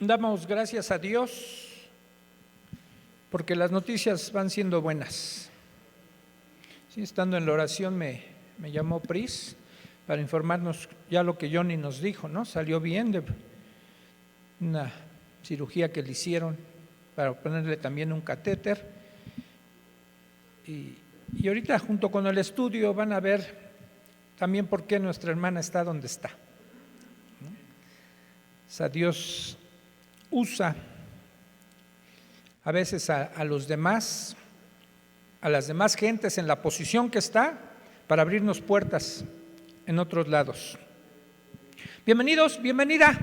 Damos gracias a Dios porque las noticias van siendo buenas. Sí, estando en la oración me llamó Pris para informarnos ya lo que Johnny nos dijo, ¿no? Salió bien de una cirugía que le hicieron para ponerle también un catéter. Y ahorita junto con el estudio van a ver también por qué nuestra hermana está donde está, ¿no? O sea, Dios usa a veces a los demás, a las demás gentes en la posición que está para abrirnos puertas en otros lados. Bienvenidos, bienvenida.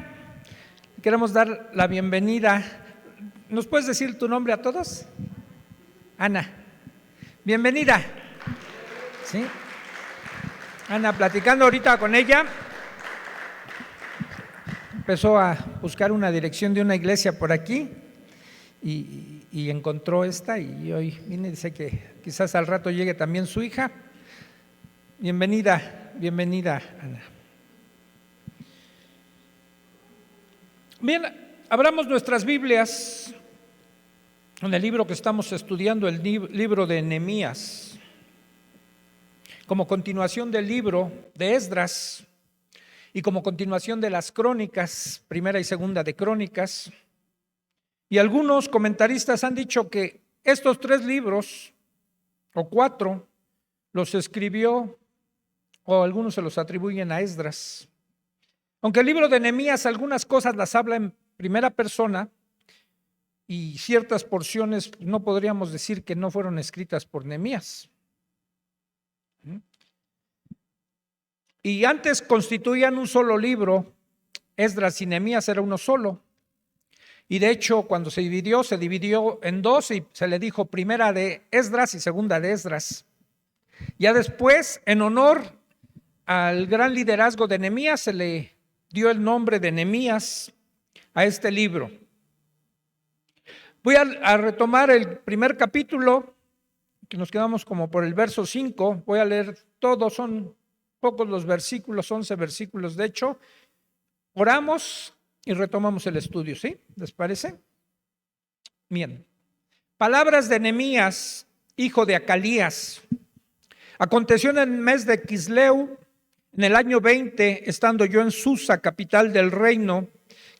Queremos dar la bienvenida. ¿Nos puedes decir tu nombre a todos? Ana. Bienvenida. ¿Sí? Ana, platicando ahorita con ella, empezó a buscar una dirección de una iglesia por aquí y encontró esta y hoy viene y dice que quizás al rato llegue también su hija. Bienvenida, bienvenida, Ana. Bien, abramos nuestras Biblias en el libro que estamos estudiando, el libro de Nehemías, como continuación del libro de Esdras y como continuación de las crónicas, primera y segunda de Crónicas. Y algunos comentaristas han dicho que estos 3 libros, o 4, los escribió, o algunos se los atribuyen a Esdras. Aunque el libro de Nehemías algunas cosas las habla en primera persona, y ciertas porciones no podríamos decir que no fueron escritas por Nehemías. Y antes constituían un solo libro, Esdras y Nehemías era uno solo. Y de hecho, cuando se dividió en 2 y se le dijo primera de Esdras y segunda de Esdras. Ya después, en honor al gran liderazgo de Nehemías, se le dio el nombre de Nehemías a este libro. Voy a retomar el primer capítulo, que nos quedamos como por el verso 5. Voy a leer todo, son pocos los versículos, 11 versículos de hecho. Oramos y retomamos el estudio, ¿sí? ¿Les parece? Bien. Palabras de Nehemías, hijo de Acalías. Aconteció en el mes de Quisleu, en el año 20, estando yo en Susa, capital del reino,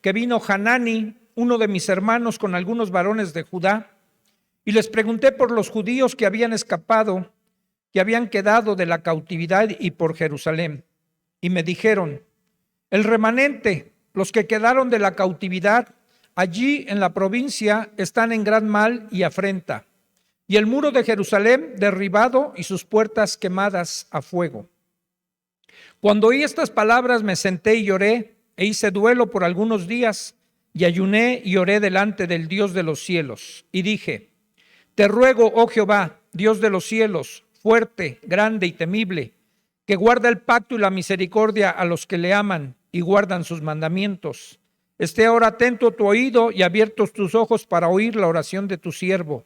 que vino Hanani, uno de mis hermanos, con algunos varones de Judá, y les pregunté por los judíos que habían escapado, que habían quedado de la cautividad y por Jerusalén. Y me dijeron: el remanente, los que quedaron de la cautividad, allí en la provincia están en gran mal y afrenta, y el muro de Jerusalén derribado y sus puertas quemadas a fuego. Cuando oí estas palabras me senté y lloré, e hice duelo por algunos días, y ayuné y oré delante del Dios de los cielos, y dije: te ruego, oh Jehová, Dios de los cielos, fuerte, grande y temible, que guarda el pacto y la misericordia a los que le aman y guardan sus mandamientos. Esté ahora atento tu oído y abiertos tus ojos para oír la oración de tu siervo,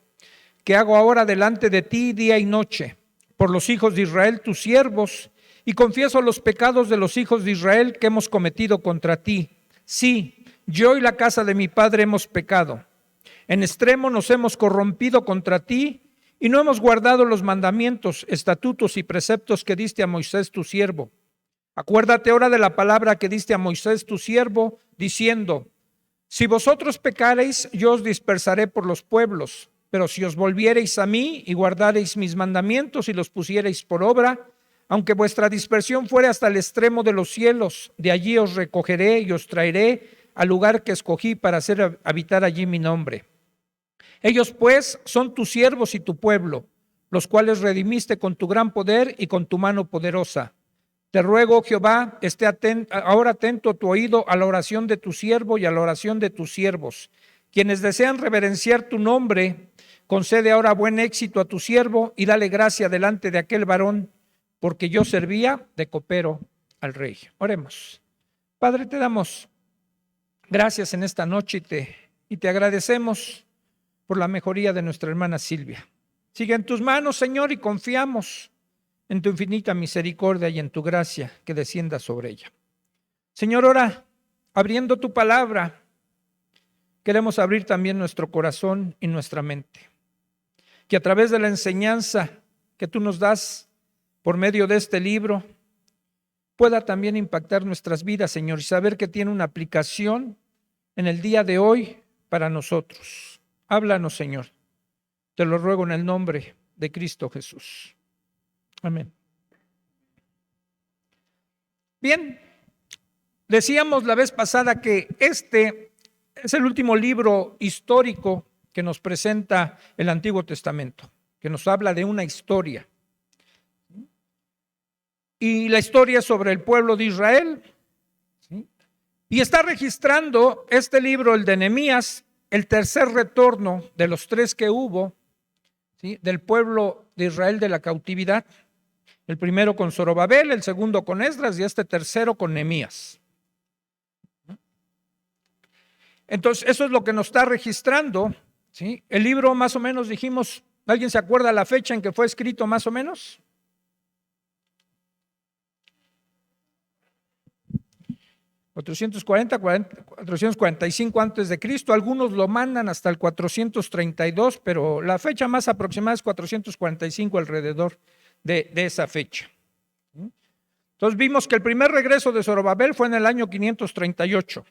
que hago ahora delante de ti día y noche, por los hijos de Israel tus siervos, y confieso los pecados de los hijos de Israel que hemos cometido contra ti. Sí, yo y la casa de mi padre hemos pecado. En extremo nos hemos corrompido contra ti, y no hemos guardado los mandamientos, estatutos y preceptos que diste a Moisés tu siervo. Acuérdate ahora de la palabra que diste a Moisés tu siervo, diciendo: si vosotros pecareis, yo os dispersaré por los pueblos, pero si os volviereis a mí y guardareis mis mandamientos y los pusiereis por obra, aunque vuestra dispersión fuere hasta el extremo de los cielos, de allí os recogeré y os traeré al lugar que escogí para hacer habitar allí mi nombre. Ellos pues son tus siervos y tu pueblo, los cuales redimiste con tu gran poder y con tu mano poderosa. Te ruego, Jehová, esté ahora atento tu oído a la oración de tu siervo y a la oración de tus siervos. Quienes desean reverenciar tu nombre, concede ahora buen éxito a tu siervo y dale gracia delante de aquel varón, porque yo servía de copero al rey. Oremos. Padre, te damos gracias en esta noche y te agradecemos por la mejoría de nuestra hermana Silvia. Sigue en tus manos, Señor, y confiamos en tu infinita misericordia y en tu gracia que descienda sobre ella. Señor, ora abriendo tu palabra queremos abrir también nuestro corazón y nuestra mente. Que a través de la enseñanza que tú nos das por medio de este libro, pueda también impactar nuestras vidas, Señor, y saber que tiene una aplicación en el día de hoy para nosotros. Háblanos, Señor. Te lo ruego en el nombre de Cristo Jesús. Amén. Bien, decíamos la vez pasada que este es el último libro histórico que nos presenta el Antiguo Testamento, que nos habla de una historia. Y la historia es sobre el pueblo de Israel. ¿Sí? Y está registrando este libro, el de Nehemías, el tercer retorno de los tres que hubo, ¿sí?, del pueblo de Israel de la cautividad. El primero con Zorobabel, el segundo con Esdras y este tercero con Nehemías. Entonces, eso es lo que nos está registrando, ¿sí? El libro más o menos dijimos, ¿alguien se acuerda la fecha en que fue escrito más o menos? 445 antes de Cristo, algunos lo mandan hasta el 432, pero la fecha más aproximada es 445 alrededor de esa fecha. Entonces vimos que el primer regreso de Zorobabel fue en el año 538.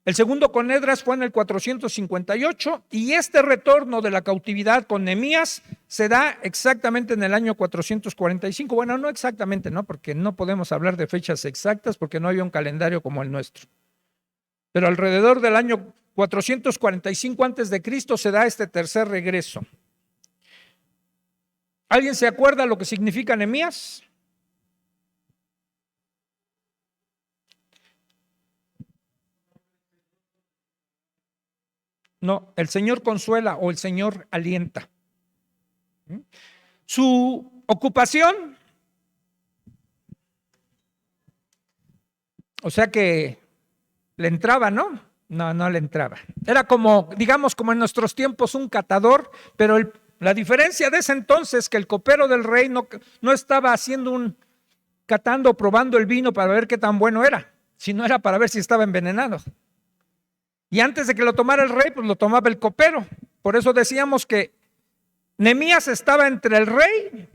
El segundo con Esdras fue en el 458 y este retorno de la cautividad con Nehemías se da exactamente en el año 445. Bueno, no exactamente, ¿no? Porque no podemos hablar de fechas exactas porque no había un calendario como el nuestro. Pero alrededor del año 445 antes de Cristo se da este tercer regreso. ¿Alguien se acuerda lo que significa Nehemías? No, el Señor consuela o el Señor alienta. Su ocupación, o sea que le entraba, ¿no? No le entraba. Era como, digamos, como en nuestros tiempos un catador, pero la diferencia de ese entonces es que el copero del rey no estaba haciendo catando, probando el vino para ver qué tan bueno era, sino era para ver si estaba envenenado. Y antes de que lo tomara el rey, pues lo tomaba el copero. Por eso decíamos que Nehemías estaba entre el rey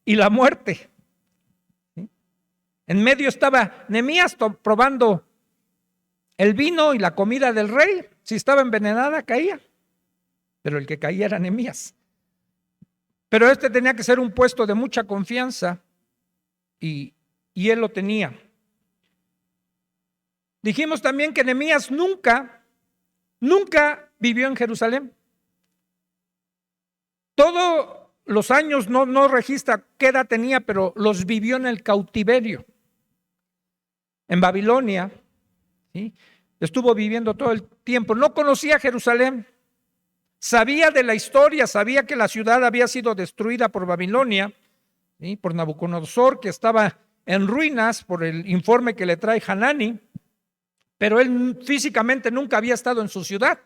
y la muerte. ¿Sí? En medio estaba Nehemías probando el vino y la comida del rey. Si estaba envenenada, caía. Pero el que caía era Nehemías. Pero este tenía que ser un puesto de mucha confianza y él lo tenía. Dijimos también que Nehemías nunca vivió en Jerusalén. Todos los años no registra qué edad tenía, pero los vivió en el cautiverio. En Babilonia, ¿sí? Estuvo viviendo todo el tiempo. No conocía Jerusalén. Sabía de la historia, sabía que la ciudad había sido destruida por Babilonia, ¿sí?, por Nabucodonosor, que estaba en ruinas por el informe que le trae Hanani, pero él físicamente nunca había estado en su ciudad.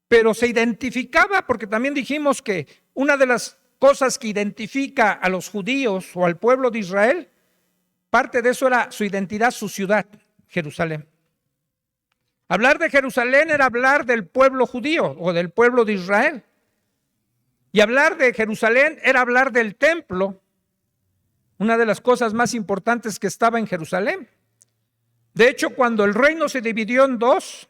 Pero se identificaba, porque también dijimos que una de las cosas que identifica a los judíos o al pueblo de Israel, parte de eso era su identidad, su ciudad, Jerusalén. Hablar de Jerusalén era hablar del pueblo judío o del pueblo de Israel. Y hablar de Jerusalén era hablar del templo, una de las cosas más importantes que estaba en Jerusalén. De hecho, cuando el reino se dividió en dos,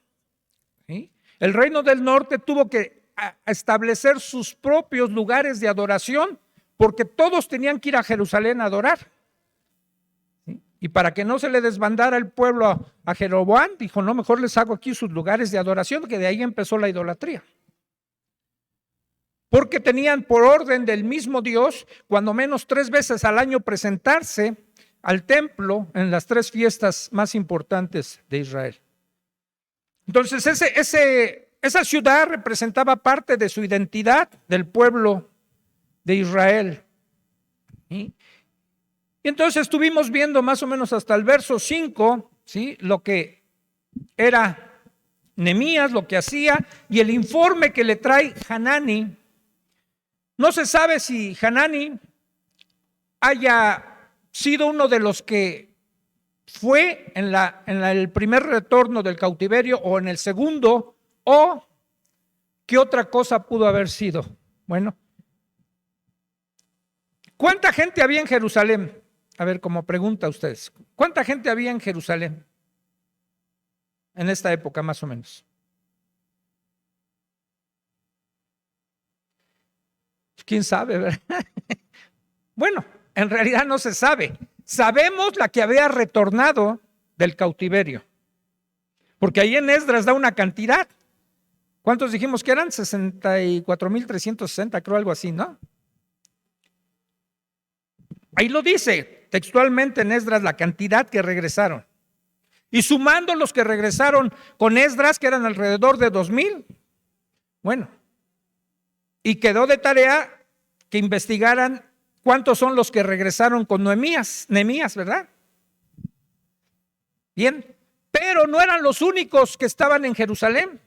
¿sí?, el reino del norte tuvo que establecer sus propios lugares de adoración porque todos tenían que ir a Jerusalén a adorar. ¿Sí? Y para que no se le desbandara el pueblo a Jeroboam, dijo, no, mejor les hago aquí sus lugares de adoración, que de ahí empezó la idolatría. Porque tenían por orden del mismo Dios, cuando menos 3 veces al año presentarse al templo en las 3 fiestas más importantes de Israel. Entonces esa ciudad representaba parte de su identidad del pueblo de Israel. ¿Sí? Y entonces estuvimos viendo más o menos hasta el verso 5, ¿sí?, lo que era Nehemías, lo que hacía y el informe que le trae Hanani. No se sabe si Hanani haya sido uno de los que ¿Fue en el primer retorno del cautiverio o en el segundo? ¿O qué otra cosa pudo haber sido? Bueno, ¿cuánta gente había en Jerusalén? A ver, como pregunta a ustedes, ¿cuánta gente había en Jerusalén en esta época más o menos? ¿Quién sabe, verdad? Bueno, en realidad no se sabe. Sabemos la que había retornado del cautiverio, porque ahí en Esdras da una cantidad. ¿Cuántos dijimos que eran? 64,360, creo, algo así, ¿no? Ahí lo dice textualmente en Esdras la cantidad que regresaron. Y sumando los que regresaron con Esdras, que eran alrededor de 2,000. Bueno, y quedó de tarea que investigaran cuántos son los que regresaron con Nehemías, ¿verdad? Bien, pero no eran los únicos que estaban en Jerusalén.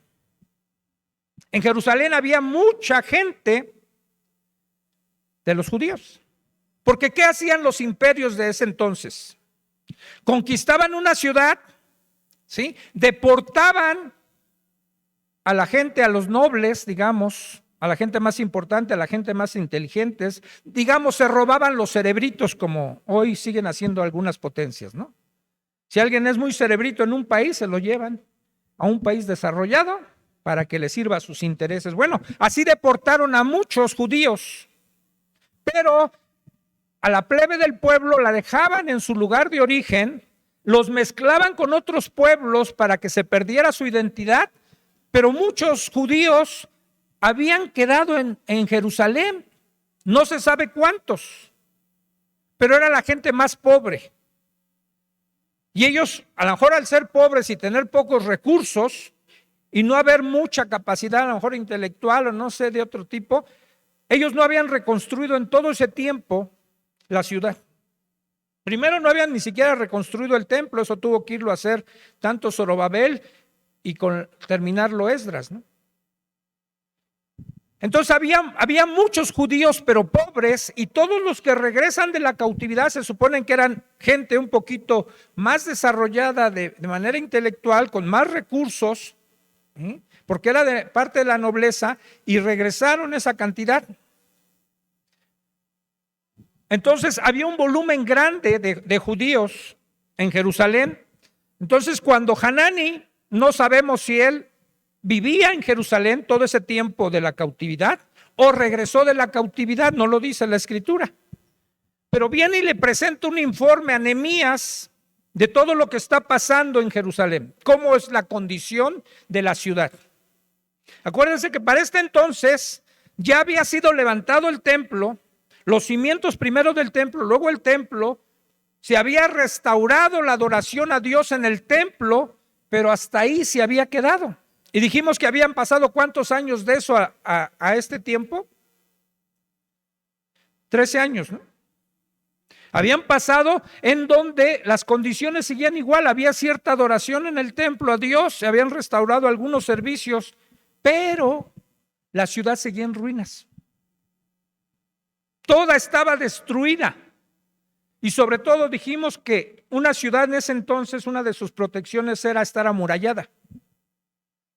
En Jerusalén había mucha gente de los judíos. Porque ¿qué hacían los imperios de ese entonces? Conquistaban una ciudad, ¿sí? Deportaban a la gente, a los nobles, digamos, a la gente más importante, a la gente más inteligente, digamos, se robaban los cerebritos como hoy siguen haciendo algunas potencias, ¿no? Si alguien es muy cerebrito en un país, se lo llevan a un país desarrollado para que le sirva a sus intereses. Bueno, así deportaron a muchos judíos, pero a la plebe del pueblo la dejaban en su lugar de origen, los mezclaban con otros pueblos para que se perdiera su identidad, pero muchos judíos habían quedado en Jerusalén, no se sabe cuántos, pero era la gente más pobre. Y ellos, a lo mejor al ser pobres y tener pocos recursos y no haber mucha capacidad, a lo mejor intelectual o no sé, de otro tipo, ellos no habían reconstruido en todo ese tiempo la ciudad. Primero no habían ni siquiera reconstruido el templo, eso tuvo que irlo a hacer tanto Zorobabel y terminarlo Esdras, ¿no? Entonces había muchos judíos pero pobres, y todos los que regresan de la cautividad se suponen que eran gente un poquito más desarrollada de manera intelectual, con más recursos, ¿sí? Porque era de parte de la nobleza, y regresaron esa cantidad. Entonces había un volumen grande de judíos en Jerusalén. Entonces cuando Hanani, no sabemos si él vivía en Jerusalén todo ese tiempo de la cautividad o regresó de la cautividad, no lo dice la escritura, pero viene y le presenta un informe a Nehemías de todo lo que está pasando en Jerusalén, cómo es la condición de la ciudad. Acuérdense que para este entonces ya había sido levantado el templo, los cimientos primero del templo, luego el templo, se había restaurado la adoración a Dios en el templo, pero hasta ahí se había quedado. Y dijimos que habían pasado ¿cuántos años de eso a este tiempo? 13 años, ¿no? Habían pasado en donde las condiciones seguían igual, había cierta adoración en el templo a Dios, se habían restaurado algunos servicios, pero la ciudad seguía en ruinas. Toda estaba destruida. Y sobre todo dijimos que una ciudad en ese entonces, una de sus protecciones era estar amurallada.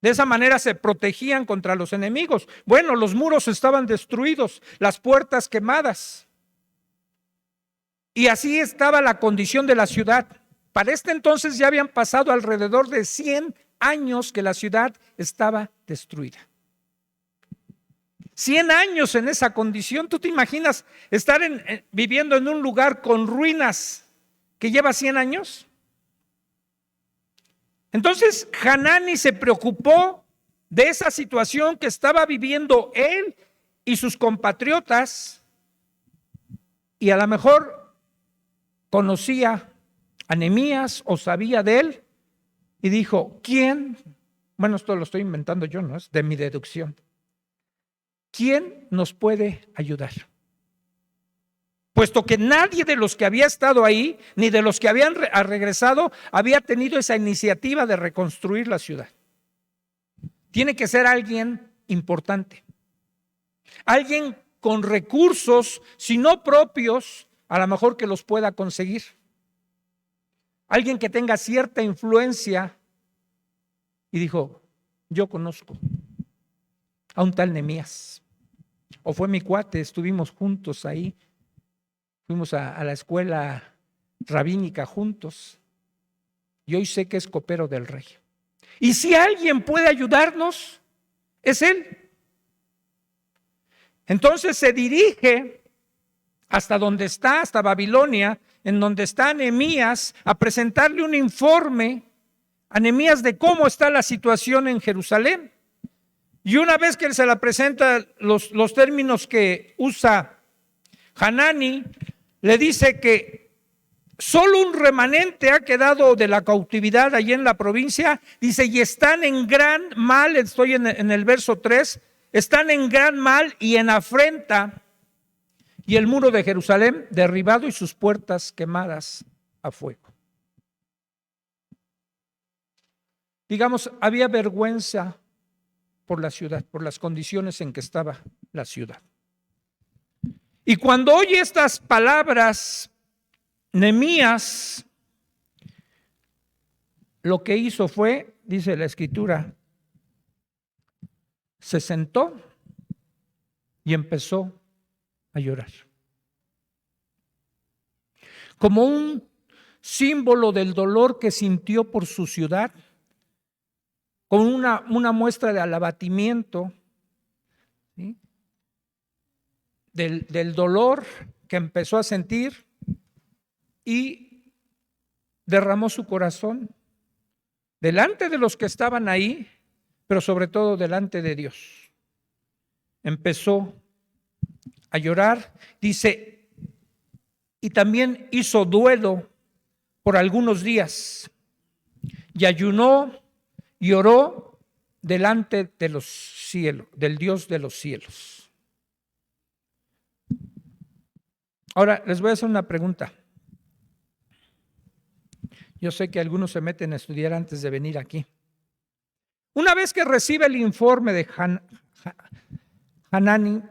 De esa manera se protegían contra los enemigos. Bueno, los muros estaban destruidos, las puertas quemadas. Y así estaba la condición de la ciudad. Para este entonces ya habían pasado alrededor de 100 años que la ciudad estaba destruida. 100 años en esa condición. ¿Tú te imaginas estar viviendo en un lugar con ruinas que lleva 100 años? Entonces Hanani se preocupó de esa situación que estaba viviendo él y sus compatriotas, y a lo mejor conocía a Nehemías o sabía de él, y dijo, ¿quién? Bueno, esto lo estoy inventando yo, no es de mi deducción. ¿Quién nos puede ayudar? Puesto que nadie de los que había estado ahí, ni de los que habían regresado, había tenido esa iniciativa de reconstruir la ciudad. Tiene que ser alguien importante, alguien con recursos, si no propios, a lo mejor que los pueda conseguir. alguien que tenga cierta influencia, y dijo: yo conozco a un tal Nehemías, o fue mi cuate, estuvimos juntos ahí, fuimos a la escuela rabínica juntos, y hoy sé que es copero del rey. Y si alguien puede ayudarnos, es él. Entonces se dirige hasta donde está, hasta Babilonia, en donde está Nehemías, a presentarle un informe a Nehemías de cómo está la situación en Jerusalén. Y una vez que se la presenta los términos que usa Hanani, le dice que solo un remanente ha quedado de la cautividad allí en la provincia. Dice: y están en gran mal, estoy en el verso 3, están en gran mal y en afrenta, y el muro de Jerusalén derribado y sus puertas quemadas a fuego. Digamos, había vergüenza por la ciudad, por las condiciones en que estaba la ciudad. Y cuando oye estas palabras, Nehemías lo que hizo fue, dice la escritura, se sentó y empezó a llorar. Como un símbolo del dolor que sintió por su ciudad, con una muestra de abatimiento, ¿sí?, del dolor que empezó a sentir, y derramó su corazón delante de los que estaban ahí, pero sobre todo delante de Dios. Empezó a llorar, dice, y también hizo duelo por algunos días, y ayunó y oró delante de los cielos, del Dios de los cielos. Ahora les voy a hacer una pregunta. Yo sé que algunos se meten a estudiar antes de venir aquí. Una vez que recibe el informe de Hanani,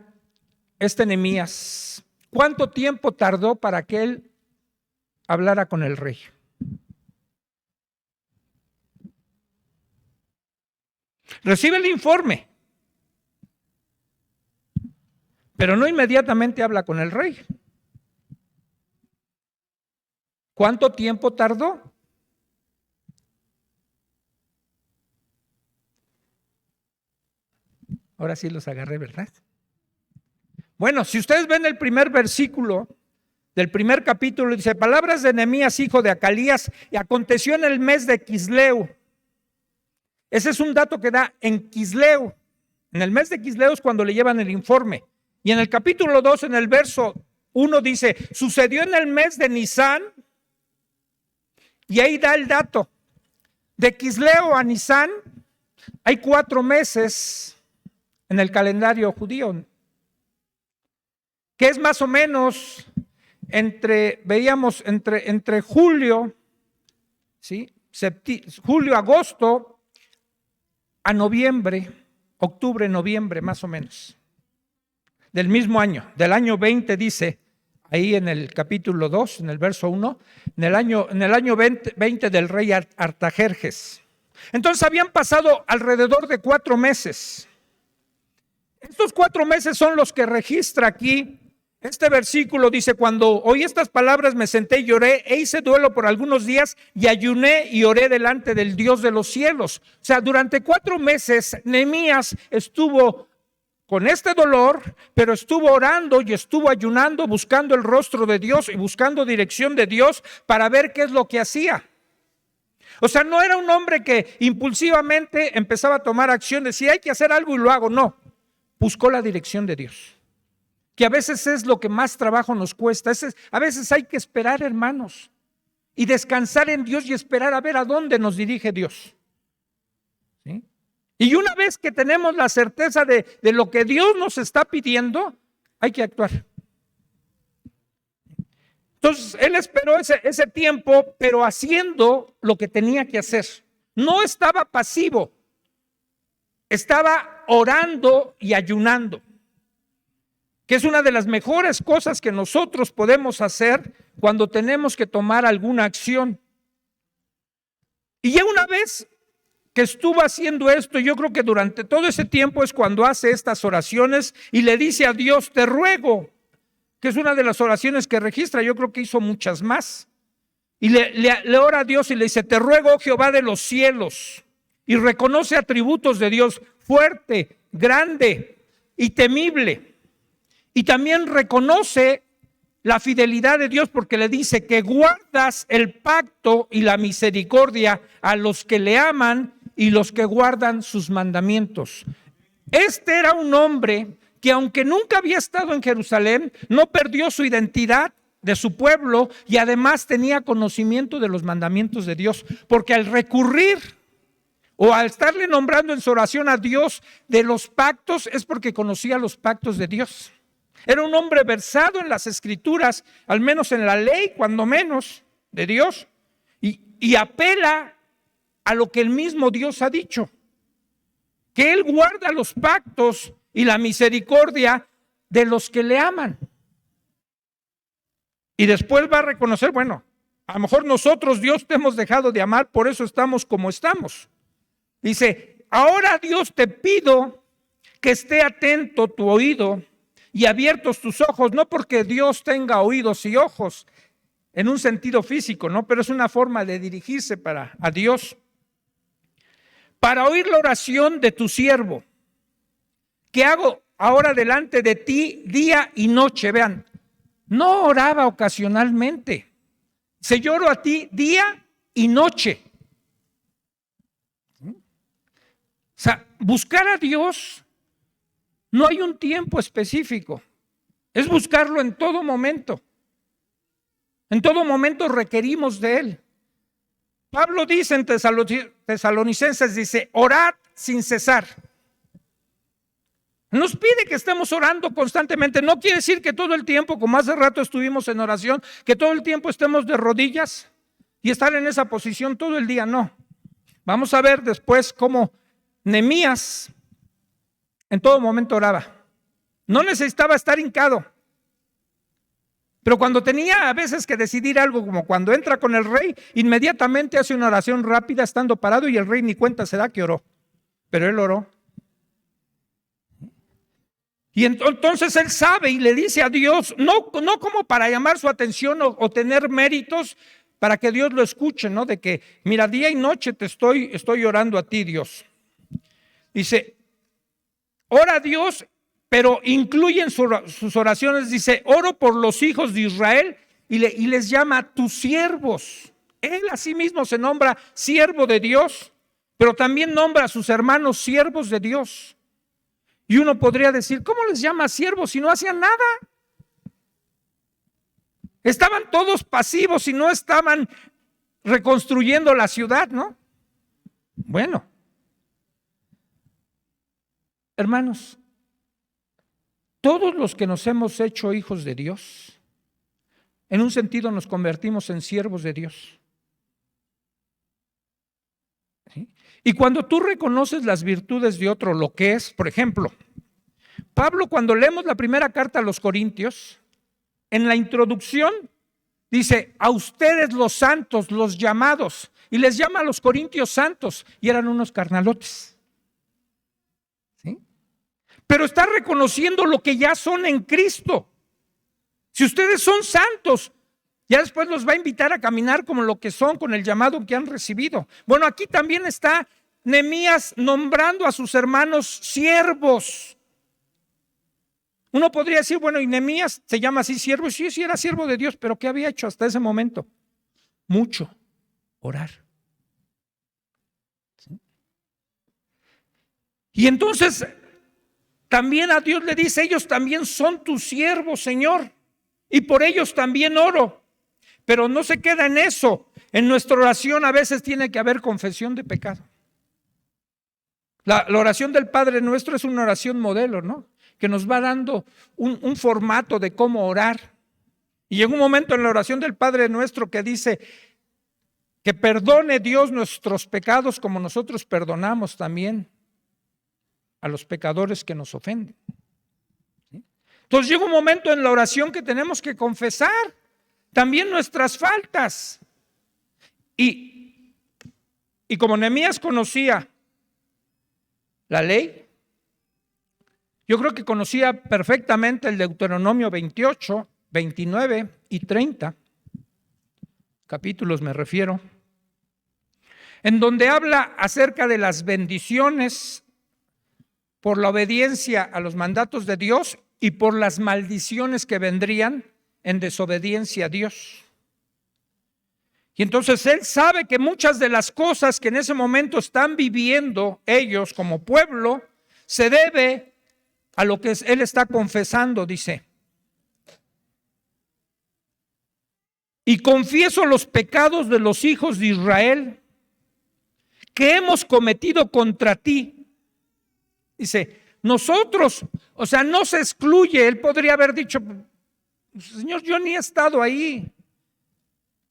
Nehemías, ¿cuánto tiempo tardó para que él hablara con el rey? Recibe el informe, pero no inmediatamente habla con el rey. ¿Cuánto tiempo tardó? Ahora sí los agarré, ¿verdad? Bueno, si ustedes ven el primer versículo del primer capítulo, dice: palabras de Nehemías, hijo de Acalías, y aconteció en el mes de Quisleu. Ese es un dato que da en Quisleu. En el mes de Quisleu es cuando le llevan el informe. Y en el capítulo 2, en el verso 1 dice: sucedió en el mes de Nisán. Y ahí da el dato. De Quisleu a Nisán hay 4 meses en el calendario judío, que es más o menos entre julio, ¿sí?, julio, agosto, a noviembre, octubre, noviembre, más o menos, del mismo año, del año 20, dice ahí en el capítulo 2, en el verso 1, en el año 20 del rey Artajerjes. Entonces habían pasado alrededor de 4 meses. Estos 4 meses son los que registra aquí. Este versículo dice: cuando oí estas palabras me senté y lloré, e hice duelo por algunos días, y ayuné y oré delante del Dios de los cielos. O sea, durante 4 meses Nehemías estuvo con este dolor, pero estuvo orando y estuvo ayunando, buscando el rostro de Dios y buscando dirección de Dios para ver qué es lo que hacía. O sea, no era un hombre que impulsivamente empezaba a tomar acciones, si hay que hacer algo y lo hago, no. Buscó la dirección de Dios, que a veces es lo que más trabajo nos cuesta. A veces hay que esperar, hermanos, y descansar en Dios y esperar a ver a dónde nos dirige Dios, ¿sí? Y una vez que tenemos la certeza de lo que Dios nos está pidiendo, hay que actuar. Entonces, él esperó ese tiempo, pero haciendo lo que tenía que hacer. No estaba pasivo, estaba orando y ayunando, que es una de las mejores cosas que nosotros podemos hacer cuando tenemos que tomar alguna acción. Y ya una vez que estuvo haciendo esto, yo creo que durante todo ese tiempo es cuando hace estas oraciones y le dice a Dios, te ruego, que es una de las oraciones que registra, yo creo que hizo muchas más. Y le ora a Dios y le dice, te ruego, Jehová de los cielos, y reconoce atributos de Dios, fuerte, grande y temible. Y también reconoce la fidelidad de Dios porque le dice que guardas el pacto y la misericordia a los que le aman y los que guardan sus mandamientos. Este era un hombre que aunque nunca había estado en Jerusalén, no perdió su identidad de su pueblo y además tenía conocimiento de los mandamientos de Dios, porque al recurrir o al estarle nombrando en su oración a Dios de los pactos es porque conocía los pactos de Dios. Era un hombre versado en las escrituras, al menos en la ley, cuando menos, de Dios, y apela a lo que el mismo Dios ha dicho, que Él guarda los pactos y la misericordia de los que le aman. Y después va a reconocer, bueno, a lo mejor nosotros, Dios, te hemos dejado de amar, por eso estamos como estamos. Dice, ahora Dios te pido que esté atento tu oído y abiertos tus ojos, no porque Dios tenga oídos y ojos en un sentido físico, ¿no? Pero es una forma de dirigirse a Dios. Para oír la oración de tu siervo, que hago ahora delante de ti día y noche. Vean, no oraba ocasionalmente. Se lloro a ti día y noche. O sea, buscar a Dios no hay un tiempo específico. Es buscarlo en todo momento. En todo momento requerimos de Él. Pablo dice en Tesalonicenses, dice, orad sin cesar. Nos pide que estemos orando constantemente. No quiere decir que todo el tiempo, como hace rato estuvimos en oración, que todo el tiempo estemos de rodillas y estar en esa posición todo el día. No. Vamos a ver después cómo Nehemías en todo momento oraba. No necesitaba estar hincado. Pero cuando tenía a veces que decidir algo, como cuando entra con el rey, inmediatamente hace una oración rápida estando parado y el rey ni cuenta se da que oró. Pero él oró. Y entonces él sabe y le dice a Dios, no como para llamar su atención o tener méritos para que Dios lo escuche, ¿no? De que, mira, día y noche te estoy orando a ti, Dios. Dice, ora a Dios, pero incluye en sus oraciones, dice, oro por los hijos de Israel y les llama tus siervos. Él a sí mismo se nombra siervo de Dios, pero también nombra a sus hermanos siervos de Dios. Y uno podría decir, ¿cómo les llama siervos si no hacían nada? Estaban todos pasivos y no estaban reconstruyendo la ciudad, ¿no? Bueno, hermanos, todos los que nos hemos hecho hijos de Dios, en un sentido nos convertimos en siervos de Dios. ¿Sí? Y cuando tú reconoces las virtudes de otro, lo que es, por ejemplo, Pablo, cuando leemos la primera carta a los Corintios, en la introducción dice, a ustedes los santos, los llamados, y les llama a los corintios santos, y eran unos carnalotes. ¿Sí? Pero está reconociendo lo que ya son en Cristo. Si ustedes son santos, ya después los va a invitar a caminar como lo que son, con el llamado que han recibido. Bueno, aquí también está Nehemías nombrando a sus hermanos siervos. Uno podría decir, bueno, y Nehemías se llama así siervo. Sí, era siervo de Dios, pero ¿qué había hecho hasta ese momento? Mucho, orar. ¿Sí? Y entonces también a Dios le dice, ellos también son tus siervos, Señor, y por ellos también oro. Pero no se queda en eso. En nuestra oración a veces tiene que haber confesión de pecado. La oración del Padre Nuestro es una oración modelo, ¿no? Que nos va dando un formato de cómo orar. Y llega un momento en la oración del Padre Nuestro que dice que perdone Dios nuestros pecados como nosotros perdonamos también a los pecadores que nos ofenden. ¿Sí? Entonces llega un momento en la oración que tenemos que confesar también nuestras faltas. Y Y como Nehemías conocía la ley, yo creo que conocía perfectamente el Deuteronomio 28, 29 y 30, capítulos me refiero, en donde habla acerca de las bendiciones por la obediencia a los mandatos de Dios y por las maldiciones que vendrían en desobediencia a Dios. Y entonces él sabe que muchas de las cosas que en ese momento están viviendo ellos como pueblo se debe a lo que él está confesando, dice. Y confieso los pecados de los hijos de Israel que hemos cometido contra ti. Dice, nosotros, o sea, no se excluye. Él podría haber dicho, Señor, yo ni he estado ahí.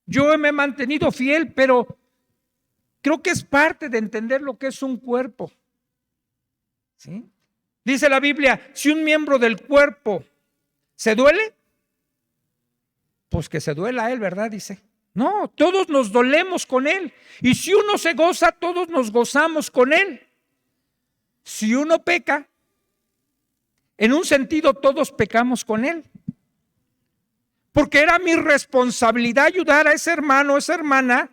Yo me he mantenido fiel, pero creo que es parte de entender lo que es un cuerpo. ¿Sí? Dice la Biblia, si un miembro del cuerpo se duele, pues que se duela a él, ¿verdad? Dice. No, todos nos dolemos con él. Y si uno se goza, todos nos gozamos con él. Si uno peca, en un sentido todos pecamos con él. Porque era mi responsabilidad ayudar a ese hermano, a esa hermana,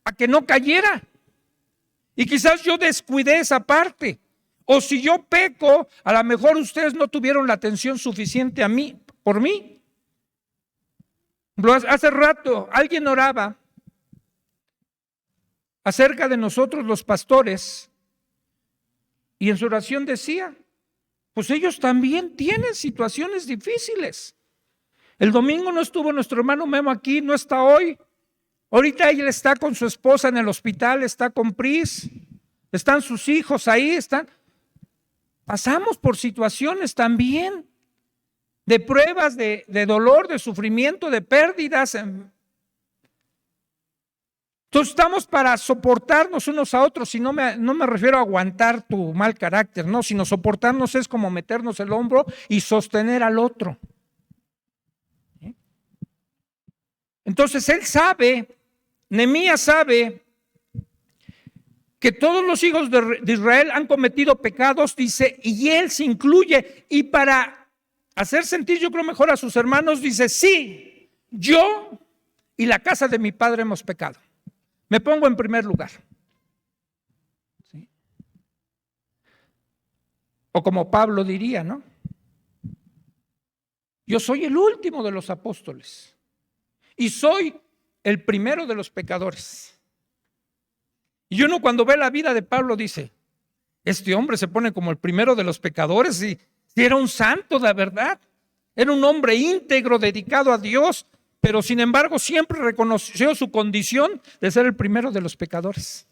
a que no cayera. Y quizás yo descuidé esa parte. O si yo peco, a lo mejor ustedes no tuvieron la atención suficiente a mí, por mí. Hace rato alguien oraba acerca de nosotros los pastores y en su oración decía, pues ellos también tienen situaciones difíciles. El domingo no estuvo nuestro hermano Memo aquí, no está hoy. Ahorita él está con su esposa en el hospital, está con Pris, están sus hijos ahí, están. Pasamos por situaciones también de pruebas, de dolor, de sufrimiento, de pérdidas. Entonces estamos para soportarnos unos a otros, y no me refiero a aguantar tu mal carácter, no, sino soportarnos es como meternos el hombro y sostener al otro. Entonces él sabe, Nehemías sabe que todos los hijos de Israel han cometido pecados, dice, y él se incluye, y para hacer sentir yo creo mejor a sus hermanos, dice, sí, yo y la casa de mi padre hemos pecado. Me pongo en primer lugar. ¿Sí? O como Pablo diría, ¿no? Yo soy el último de los apóstoles y soy el primero de los pecadores. Y uno cuando ve la vida de Pablo dice, este hombre se pone como el primero de los pecadores y era un santo de verdad, era un hombre íntegro, dedicado a Dios, pero sin embargo siempre reconoció su condición de ser el primero de los pecadores.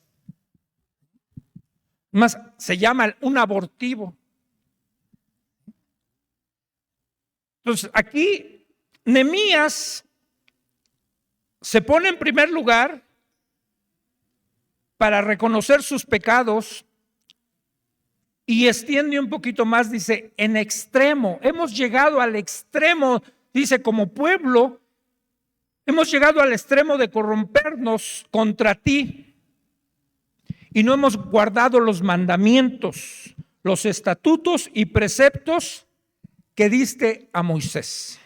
Más se llama un abortivo. Entonces aquí Nehemías se pone en primer lugar para reconocer sus pecados y extiende un poquito más, dice, en extremo. Hemos llegado al extremo, dice, como pueblo, hemos llegado al extremo de corrompernos contra ti y no hemos guardado los mandamientos, los estatutos y preceptos que diste a Moisés.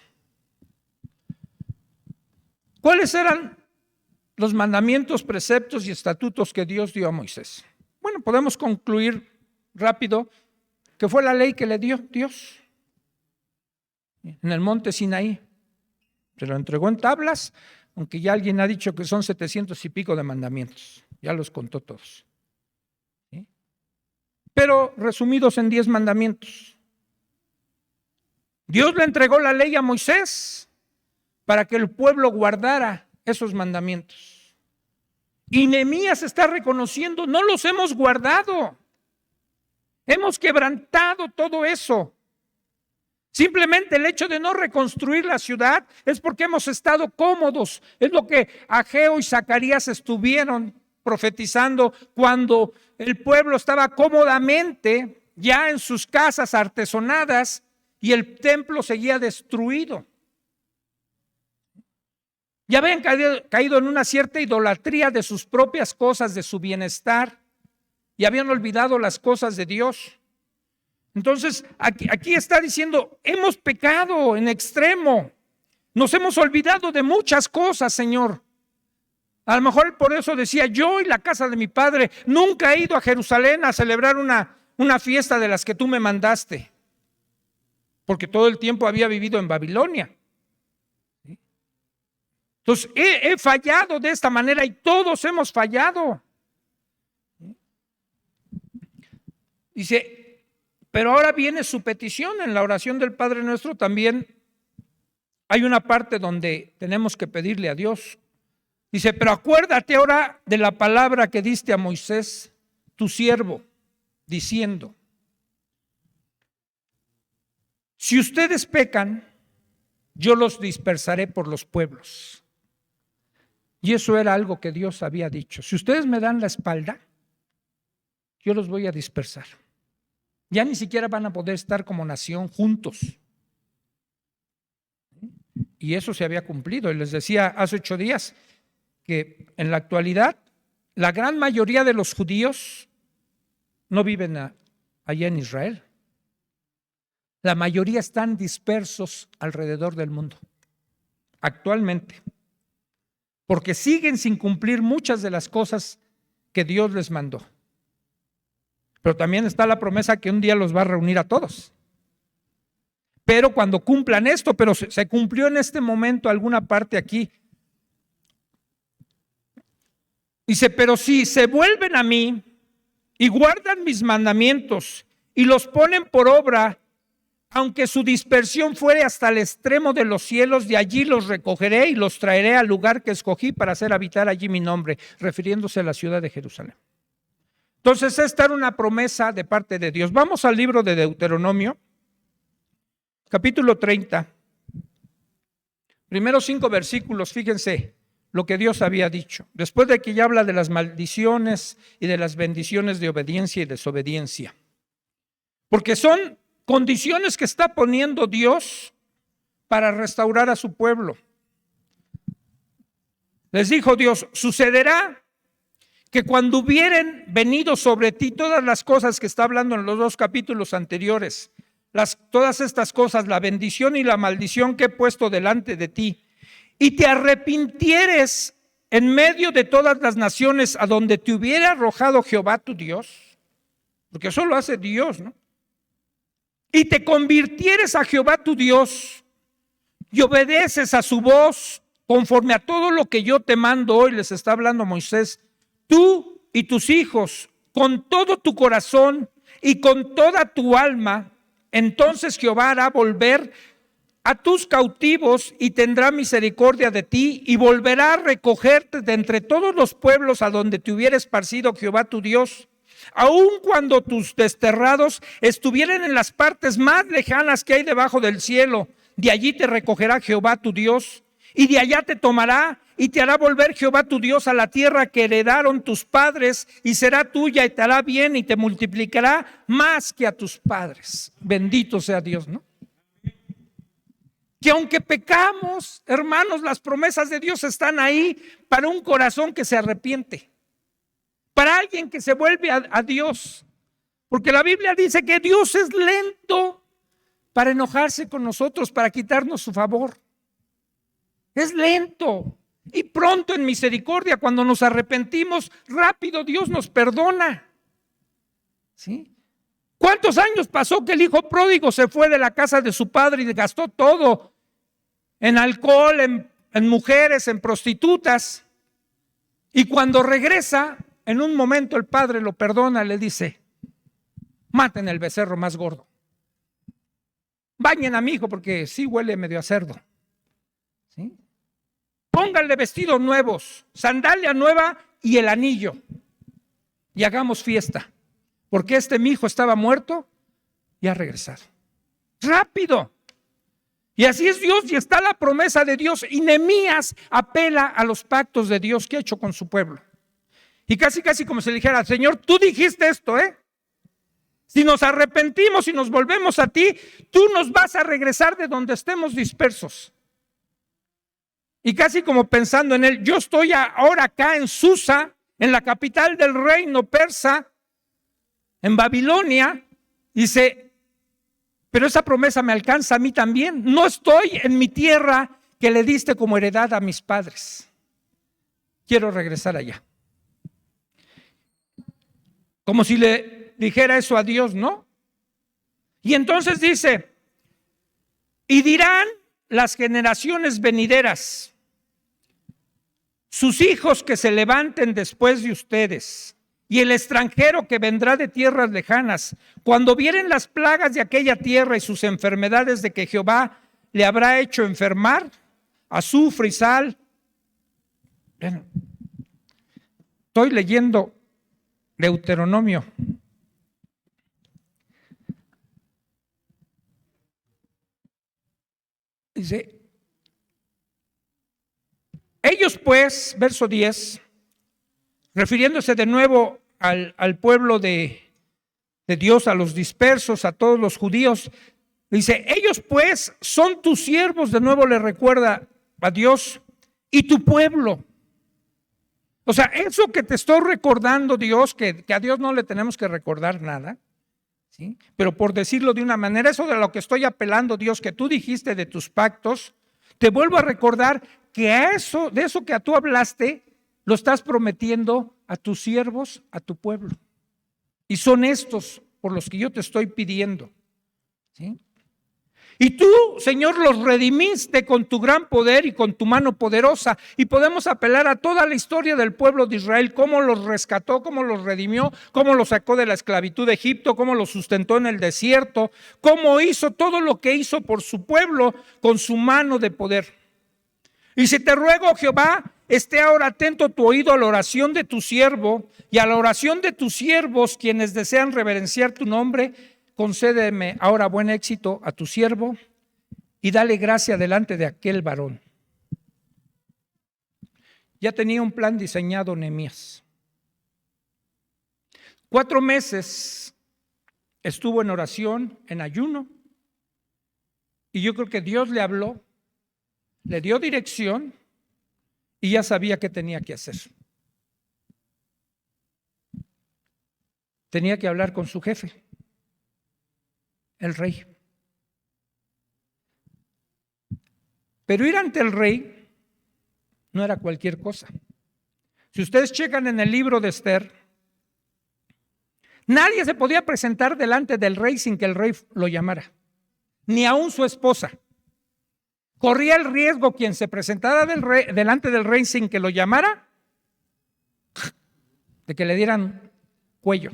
¿Cuáles eran los mandamientos, preceptos y estatutos que Dios dio a Moisés? Bueno, podemos concluir rápido que fue la ley que le dio Dios en el monte Sinaí. Se lo entregó en tablas, aunque ya alguien ha dicho que son 700 y pico de mandamientos. Ya los contó todos. ¿Sí? Pero resumidos en 10 mandamientos. Dios le entregó la ley a Moisés para que el pueblo guardara esos mandamientos. Y Nehemías está reconociendo, no los hemos guardado. Hemos quebrantado todo eso. Simplemente el hecho de no reconstruir la ciudad es porque hemos estado cómodos. Es lo que Ageo y Zacarías estuvieron profetizando cuando el pueblo estaba cómodamente ya en sus casas artesonadas y el templo seguía destruido. Ya habían caído en una cierta idolatría de sus propias cosas, de su bienestar, y habían olvidado las cosas de Dios. Entonces, aquí está diciendo, hemos pecado en extremo, nos hemos olvidado de muchas cosas, Señor. A lo mejor por eso decía, yo y la casa de mi padre nunca he ido a Jerusalén a celebrar una fiesta de las que tú me mandaste, porque todo el tiempo había vivido en Babilonia. Entonces, he fallado de esta manera y todos hemos fallado. Dice, pero ahora viene su petición. En la oración del Padre Nuestro también hay una parte donde tenemos que pedirle a Dios. Dice, pero acuérdate ahora de la palabra que diste a Moisés, tu siervo, diciendo, si ustedes pecan, yo los dispersaré por los pueblos. Y eso era algo que Dios había dicho. Si ustedes me dan la espalda, yo los voy a dispersar. Ya ni siquiera van a poder estar como nación juntos. Y eso se había cumplido. Y les decía hace 8 días que en la actualidad la gran mayoría de los judíos no viven allá en Israel. La mayoría están dispersos alrededor del mundo, actualmente, porque siguen sin cumplir muchas de las cosas que Dios les mandó. Pero también está la promesa que un día los va a reunir a todos. Pero cuando cumplan esto, pero se cumplió en este momento alguna parte aquí. Dice, pero si se vuelven a mí y guardan mis mandamientos y los ponen por obra, aunque su dispersión fuere hasta el extremo de los cielos, de allí los recogeré y los traeré al lugar que escogí para hacer habitar allí mi nombre, refiriéndose a la ciudad de Jerusalén. Entonces, esta era una promesa de parte de Dios. Vamos al libro de Deuteronomio, capítulo 30. Primeros 5 versículos, fíjense lo que Dios había dicho. Después de que ya habla de las maldiciones y de las bendiciones de obediencia y desobediencia. Porque son condiciones que está poniendo Dios para restaurar a su pueblo. Les dijo Dios, sucederá que cuando hubieren venido sobre ti todas las cosas que está hablando en los 2 capítulos anteriores, todas estas cosas, la bendición y la maldición que he puesto delante de ti, y te arrepintieres en medio de todas las naciones a donde te hubiera arrojado Jehová tu Dios, porque eso lo hace Dios, ¿no? Y te convirtieres a Jehová tu Dios y obedeces a su voz conforme a todo lo que yo te mando hoy, les está hablando Moisés, tú y tus hijos, con todo tu corazón y con toda tu alma, entonces Jehová hará volver a tus cautivos y tendrá misericordia de ti y volverá a recogerte de entre todos los pueblos a donde te hubiera esparcido Jehová tu Dios. Aun cuando tus desterrados estuvieran en las partes más lejanas que hay debajo del cielo, de allí te recogerá Jehová tu Dios, y de allá te tomará y te hará volver Jehová tu Dios a la tierra que heredaron tus padres, y será tuya y te hará bien y te multiplicará más que a tus padres. Bendito sea Dios, ¿no? Que aunque pecamos, hermanos, las promesas de Dios están ahí para un corazón que se arrepiente. Para alguien que se vuelve a Dios. Porque la Biblia dice que Dios es lento para enojarse con nosotros, para quitarnos su favor. Es lento y pronto en misericordia. Cuando nos arrepentimos, rápido Dios nos perdona. ¿Sí? ¿Cuántos años pasó que el hijo pródigo se fue de la casa de su padre y gastó todo en alcohol, en mujeres, en prostitutas? Y cuando regresa, en un momento el padre lo perdona, le dice, maten el becerro más gordo. Bañen a mi hijo porque sí huele medio a cerdo. ¿Sí? Pónganle vestidos nuevos, sandalia nueva y el anillo. Y hagamos fiesta. Porque mi hijo estaba muerto y ha regresado. Rápido. Y así es Dios y está la promesa de Dios. Y Nehemías apela a los pactos de Dios que ha hecho con su pueblo. Y casi como si le dijera, Señor, tú dijiste esto, ¿eh? Si nos arrepentimos y nos volvemos a ti, tú nos vas a regresar de donde estemos dispersos. Y casi como pensando en él, yo estoy ahora acá en Susa, en la capital del reino persa, en Babilonia. Dice, pero esa promesa me alcanza a mí también. No estoy en mi tierra que le diste como heredad a mis padres. Quiero regresar allá. Como si le dijera eso a Dios, ¿no? Y entonces dice, y dirán las generaciones venideras, sus hijos que se levanten después de ustedes, y el extranjero que vendrá de tierras lejanas, cuando vieren las plagas de aquella tierra y sus enfermedades de que Jehová le habrá hecho enfermar, azufre y sal. Bueno, estoy leyendo Deuteronomio. Dice, ellos pues, verso 10, refiriéndose de nuevo al pueblo de Dios, a los dispersos, a todos los judíos, dice, ellos pues son tus siervos, de nuevo le recuerda a Dios, y tu pueblo. O sea, eso que te estoy recordando, Dios, que a Dios no le tenemos que recordar nada, ¿sí? Pero por decirlo de una manera, eso de lo que estoy apelando, Dios, que tú dijiste de tus pactos, te vuelvo a recordar que de eso que tú hablaste, lo estás prometiendo a tus siervos, a tu pueblo. Y son estos por los que yo te estoy pidiendo, ¿sí? Y tú, Señor, los redimiste con tu gran poder y con tu mano poderosa. Y podemos apelar a toda la historia del pueblo de Israel, cómo los rescató, cómo los redimió, cómo los sacó de la esclavitud de Egipto, cómo los sustentó en el desierto, cómo hizo todo lo que hizo por su pueblo con su mano de poder. Y si te ruego, Jehová, esté ahora atento tu oído a la oración de tu siervo y a la oración de tus siervos, quienes desean reverenciar tu nombre. Concédeme ahora buen éxito a tu siervo y dale gracia delante de aquel varón. Ya tenía un plan diseñado Nehemías. 4 meses estuvo en oración, en ayuno, y yo creo que Dios le habló, le dio dirección y ya sabía qué tenía que hacer. Tenía que hablar con su jefe, el rey. Pero ir ante el rey no era cualquier cosa. Si ustedes checan en el libro de Esther, nadie se podía presentar delante del rey sin que el rey lo llamara, ni aún su esposa. Corría el riesgo quien se presentara delante del rey sin que lo llamara, de que le dieran cuello.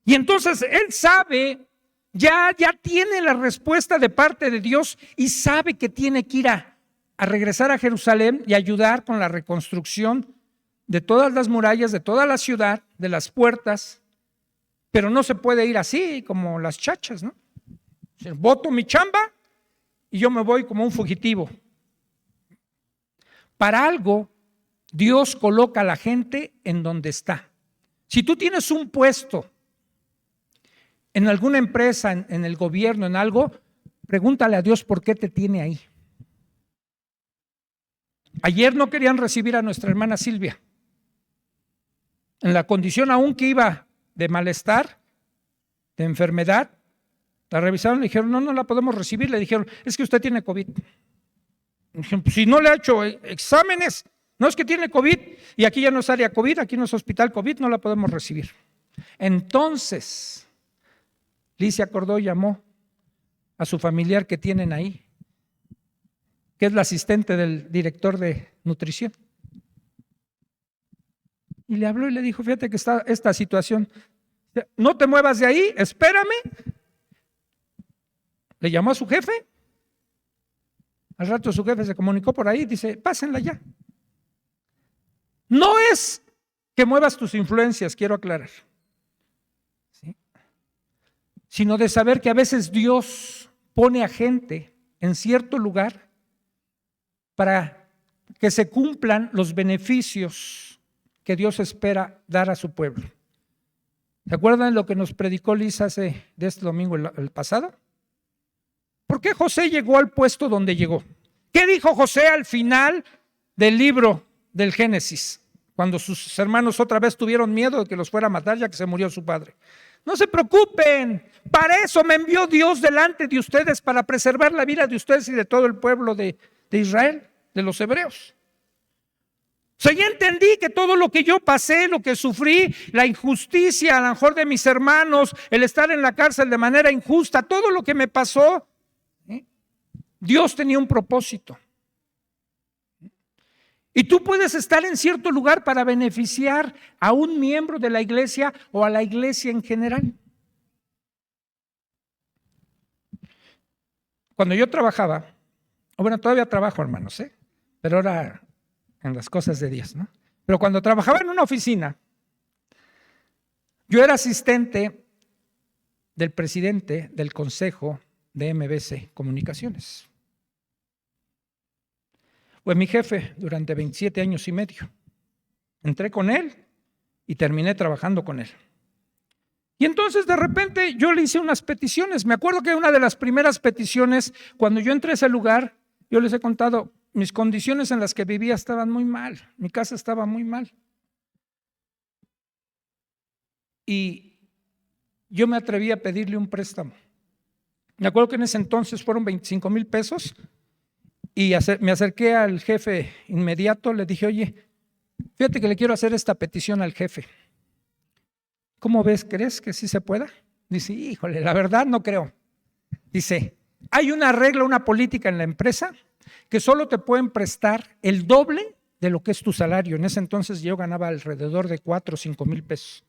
Y entonces él sabe, ya tiene la respuesta de parte de Dios y sabe que tiene que ir a regresar a Jerusalén y ayudar con la reconstrucción de todas las murallas, de toda la ciudad, de las puertas, pero no se puede ir así como las chachas, ¿no? Voto mi chamba y yo me voy como un fugitivo. Para algo, Dios coloca a la gente en donde está. Si tú tienes un puesto en alguna empresa, en el gobierno, en algo, pregúntale a Dios por qué te tiene ahí. Ayer no querían recibir a nuestra hermana Silvia. En la condición aún que iba de malestar, de enfermedad, la revisaron y le dijeron, no la podemos recibir. Le dijeron, es que usted tiene COVID. Dijeron, pues si no le ha hecho exámenes, no es que tiene COVID, y aquí ya no es área COVID, aquí no es hospital COVID, no la podemos recibir. Entonces, Liz se acordó y llamó a su familiar que tienen ahí, que es la asistente del director de nutrición. Y le habló y le dijo, fíjate que está esta situación, no te muevas de ahí, espérame. Le llamó a su jefe, al rato su jefe se comunicó por ahí, dice, pásenla ya. No es que muevas tus influencias, quiero aclarar, ¿sí? Sino de saber que a veces Dios pone a gente en cierto lugar para que se cumplan los beneficios que Dios espera dar a su pueblo. ¿Se acuerdan lo que nos predicó Lisa de este domingo el pasado? ¿Por por qué José llegó al puesto donde llegó. ¿Qué dijo José al final del libro del Génesis? Cuando sus hermanos otra vez tuvieron miedo de que los fuera a matar ya que se murió su padre. No se preocupen, para eso me envió Dios delante de ustedes, para preservar la vida de ustedes y de todo el pueblo de Israel, de los hebreos. O sea, ya entendí que todo lo que yo pasé, lo que sufrí, la injusticia a lo mejor de mis hermanos, el estar en la cárcel de manera injusta, todo lo que me pasó, Dios tenía un propósito. Y tú puedes estar en cierto lugar para beneficiar a un miembro de la iglesia o a la iglesia en general. Cuando yo trabajaba, bueno, todavía trabajo, hermanos, pero ahora en las cosas de Dios, ¿no? Pero cuando trabajaba en una oficina, yo era asistente del presidente del consejo de MBC Comunicaciones. Fue mi jefe durante 27 años y medio. Entré con él y terminé trabajando con él. Y entonces de repente yo le hice unas peticiones. Me acuerdo que una de las primeras peticiones, cuando yo entré a ese lugar, yo les he contado, mis condiciones en las que vivía estaban muy mal. Mi casa estaba muy mal. Y yo me atreví a pedirle un préstamo. Me acuerdo que en ese entonces fueron 25,000 pesos. Y me acerqué al jefe inmediato, le dije, oye, fíjate que le quiero hacer esta petición al jefe. ¿Cómo ves? ¿Crees que sí se pueda? Dice, híjole, la verdad no creo. Dice, hay una regla, una política en la empresa que solo te pueden prestar el doble de lo que es tu salario. En ese entonces yo ganaba alrededor de 4 o 5 mil pesos.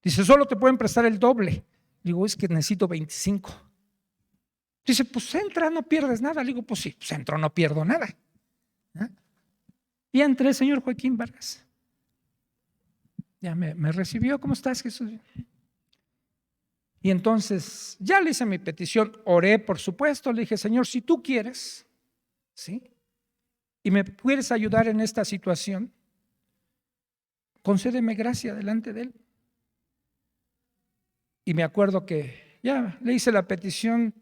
Dice, solo te pueden prestar el doble. Digo, es que necesito 25. Dice, pues entra, no pierdes nada. Le digo, pues sí, pues entro, no pierdo nada. Y entré, señor Joaquín Vargas. Ya me recibió, ¿cómo estás, Jesús? Y entonces ya le hice mi petición, oré, por supuesto, le dije, Señor, si tú quieres, ¿sí? Y me puedes ayudar en esta situación, concédeme gracia delante de él. Y me acuerdo que ya le hice la petición,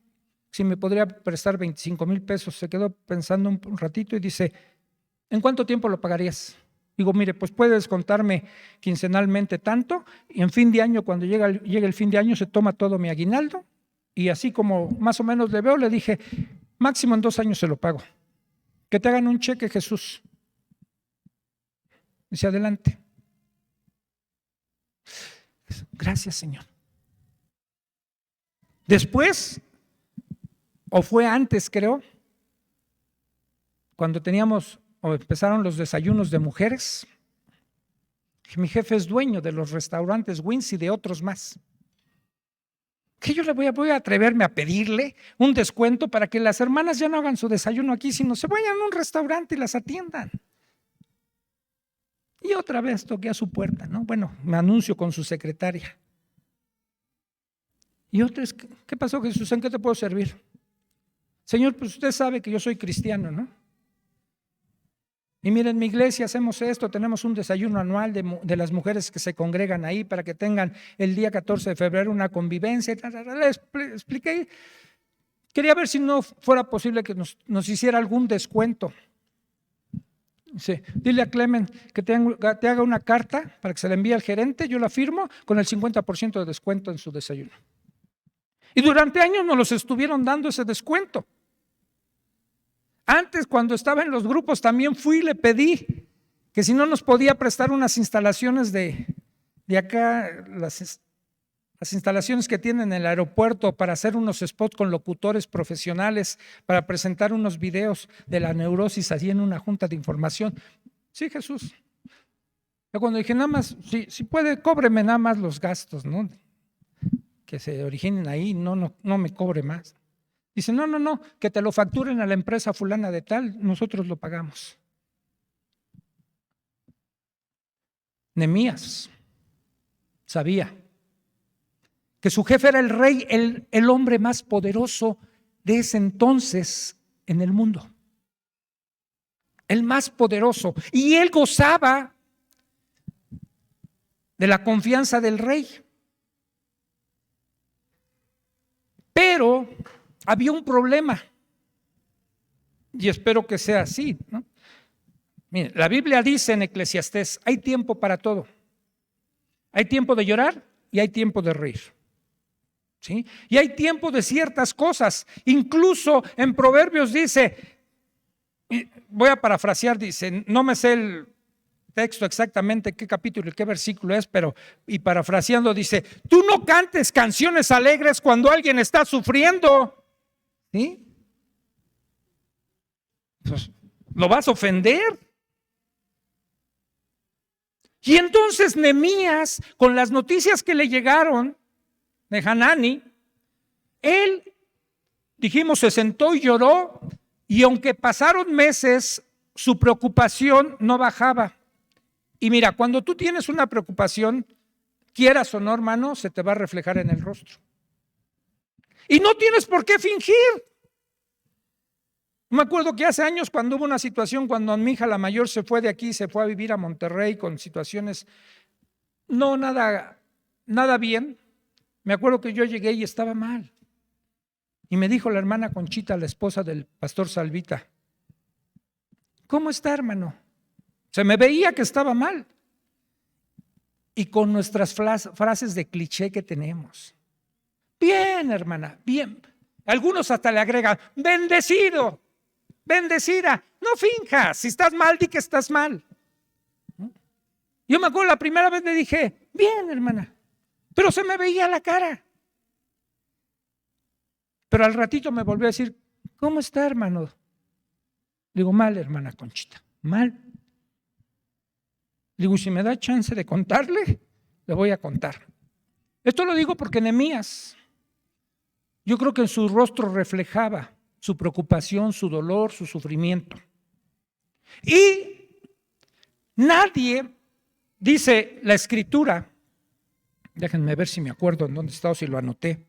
si me podría prestar 25,000 pesos. Se quedó pensando un ratito y dice, ¿en cuánto tiempo lo pagarías? Digo, mire, pues puede descontarme quincenalmente tanto, y en fin de año, cuando llegue el fin de año, se toma todo mi aguinaldo, y así como más o menos le veo, le dije, máximo en 2 años se lo pago. Que te hagan un cheque, Jesús. Dice, adelante. Gracias, Señor. Después, o fue antes, creo, cuando empezaron los desayunos de mujeres. Mi jefe es dueño de los restaurantes Wins y de otros más. ¿Qué yo le voy a atreverme a pedirle un descuento para que las hermanas ya no hagan su desayuno aquí, sino se vayan a un restaurante y las atiendan? Y otra vez toqué a su puerta, ¿no? Bueno, me anuncio con su secretaria. Y otra vez, ¿qué pasó, Jesús? ¿En qué te puedo servir? Señor, pues usted sabe que yo soy cristiano, ¿no? Y miren, en mi iglesia hacemos esto, tenemos un desayuno anual de las mujeres que se congregan ahí para que tengan el día 14 de febrero una convivencia. Le expliqué, quería ver si no fuera posible que nos hiciera algún descuento. Dice, dile a Clemen que te haga una carta para que se la envíe al gerente, yo la firmo con el 50% de descuento en su desayuno. Y durante años nos los estuvieron dando ese descuento. Antes, cuando estaba en los grupos, también fui y le pedí que si no nos podía prestar unas instalaciones de acá, las instalaciones que tienen en el aeropuerto para hacer unos spots con locutores profesionales, para presentar unos videos de la neurosis allí en una junta de información. Sí, Jesús. Yo cuando dije, nada más, si puede, cóbreme nada más los gastos, ¿no? Que se originen ahí, no me cobre más. Dice, no, que te lo facturen a la empresa fulana de tal, nosotros lo pagamos. Nehemías sabía que su jefe era el rey, el hombre más poderoso de ese entonces en el mundo. El más poderoso. Y él gozaba de la confianza del rey. Pero había un problema. Y espero que sea así, ¿no? Mire, la Biblia dice en Eclesiastés, hay tiempo para todo. Hay tiempo de llorar y hay tiempo de reír. ¿Sí? Y hay tiempo de ciertas cosas. Incluso en Proverbios dice, voy a parafrasear, dice, no me sé el texto exactamente qué capítulo y qué versículo es, pero y parafraseando dice, tú no cantes canciones alegres cuando alguien está sufriendo. ¿Sí? Entonces, ¿lo vas a ofender? Y entonces Nehemías, con las noticias que le llegaron de Hanani, él, dijimos, se sentó y lloró, y aunque pasaron meses, su preocupación no bajaba. Y mira, cuando tú tienes una preocupación, quieras o no, hermano, se te va a reflejar en el rostro. Y no tienes por qué fingir. Me acuerdo que hace años, cuando hubo una situación, cuando mi hija la mayor se fue de aquí, se fue a vivir a Monterrey con situaciones no nada bien. Me acuerdo que yo llegué y estaba mal. Y me dijo la hermana Conchita, la esposa del pastor Salvita, ¿cómo está, hermano? Se me veía que estaba mal. Y con nuestras frases de cliché que tenemos. Bien, hermana, bien. Algunos hasta le agregan, bendecido, bendecida. No finjas, si estás mal, di que estás mal. Yo me acuerdo la primera vez le dije, bien, hermana, pero se me veía la cara. Pero al ratito me volvió a decir, ¿cómo está, hermano? Digo, mal, hermana Conchita, mal. Digo, si me da chance de contarle, le voy a contar. Esto lo digo porque Nehemías, yo creo que en su rostro reflejaba su preocupación, su dolor, su sufrimiento. Y nadie, dice la escritura, déjenme ver si me acuerdo en dónde está o si lo anoté.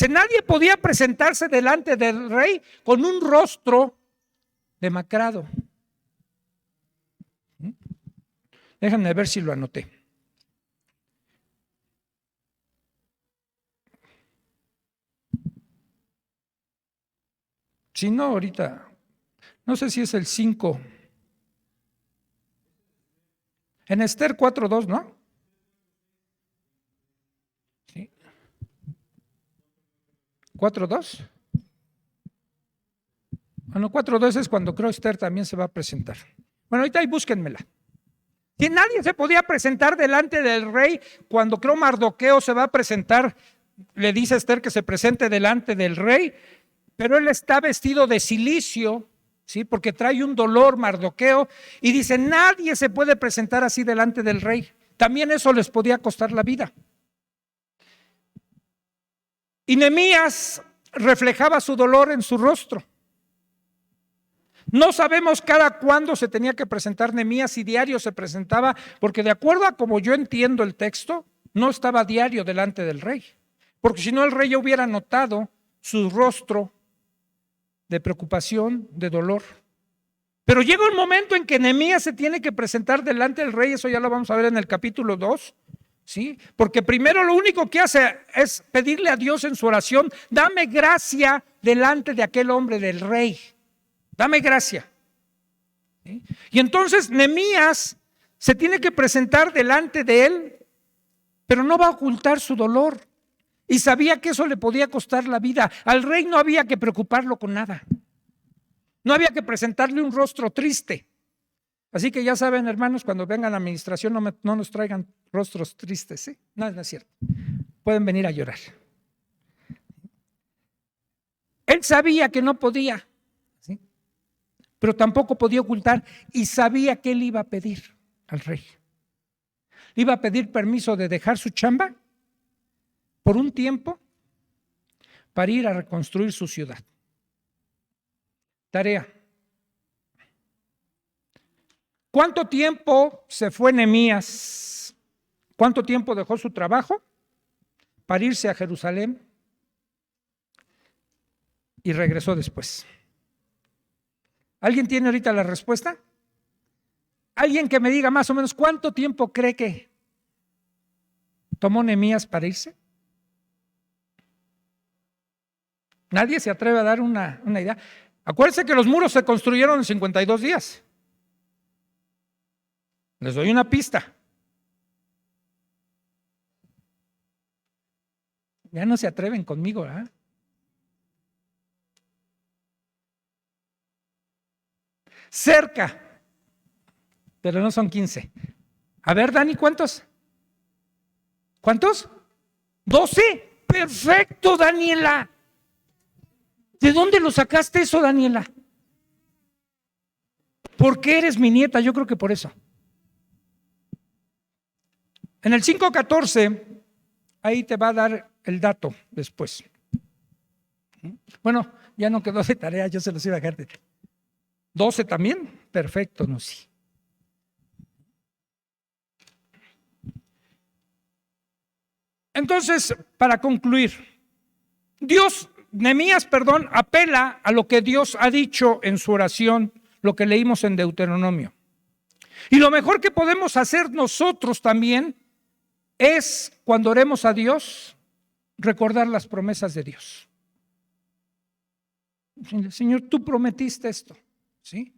Nadie podía presentarse delante del rey con un rostro demacrado. Déjenme ver si lo anoté. Si no, ahorita, no sé si es el 5. En Esther 4:2, ¿no? Sí. 4:2. Bueno, 4:2 es cuando creo Esther también se va a presentar. Bueno, ahorita ahí búsquenmela. Que nadie se podía presentar delante del rey cuando creo Mardoqueo se va a presentar, le dice a Esther que se presente delante del rey, pero él está vestido de cilicio, ¿sí? Porque trae un dolor Mardoqueo y dice, nadie se puede presentar así delante del rey. También eso les podía costar la vida. Y Nehemías reflejaba su dolor en su rostro. No sabemos cada cuándo se tenía que presentar Nehemías, si diario se presentaba, porque de acuerdo a como yo entiendo el texto, no estaba diario delante del rey, porque si no el rey ya hubiera notado su rostro de preocupación, de dolor. Pero llega un momento en que Nehemías se tiene que presentar delante del rey, eso ya lo vamos a ver en el capítulo 2, ¿sí? Porque primero lo único que hace es pedirle a Dios en su oración, dame gracia delante de aquel hombre del rey. Dame gracia. ¿Sí? Y entonces Nehemías se tiene que presentar delante de él, pero no va a ocultar su dolor. Y sabía que eso le podía costar la vida. Al rey no había que preocuparlo con nada. No había que presentarle un rostro triste. Así que ya saben, hermanos, cuando vengan a la administración no nos traigan rostros tristes, ¿sí? No es cierto. Pueden venir a llorar. Él sabía que no podía, ¿sí? Pero tampoco podía ocultar y sabía que él iba a pedir al rey. Iba a pedir permiso de dejar su chamba por un tiempo para ir a reconstruir su ciudad. Tarea. ¿Cuánto tiempo se fue Nehemías? ¿Cuánto tiempo dejó su trabajo para irse a Jerusalén? Y regresó después. ¿Alguien tiene ahorita la respuesta? ¿Alguien que me diga más o menos cuánto tiempo cree que tomó Nehemías para irse? Nadie se atreve a dar una idea. Acuérdense que los muros se construyeron en 52 días. Les doy una pista. Ya no se atreven conmigo, ¿verdad? Cerca, pero no son 15. A ver, Dani, ¿cuántos? ¿Cuántos? 12. Perfecto, Daniela. ¿De dónde lo sacaste eso, Daniela? Porque eres mi nieta, yo creo que por eso. En el 5:14, ahí te va a dar el dato después. Bueno, ya no quedó de tarea, yo se los iba a dejar. 12 también, perfecto, no, sí. Entonces, para concluir, Nehemías, apela a lo que Dios ha dicho en su oración, lo que leímos en Deuteronomio. Y lo mejor que podemos hacer nosotros también es, cuando oremos a Dios, recordar las promesas de Dios. Señor, tú prometiste esto, ¿sí?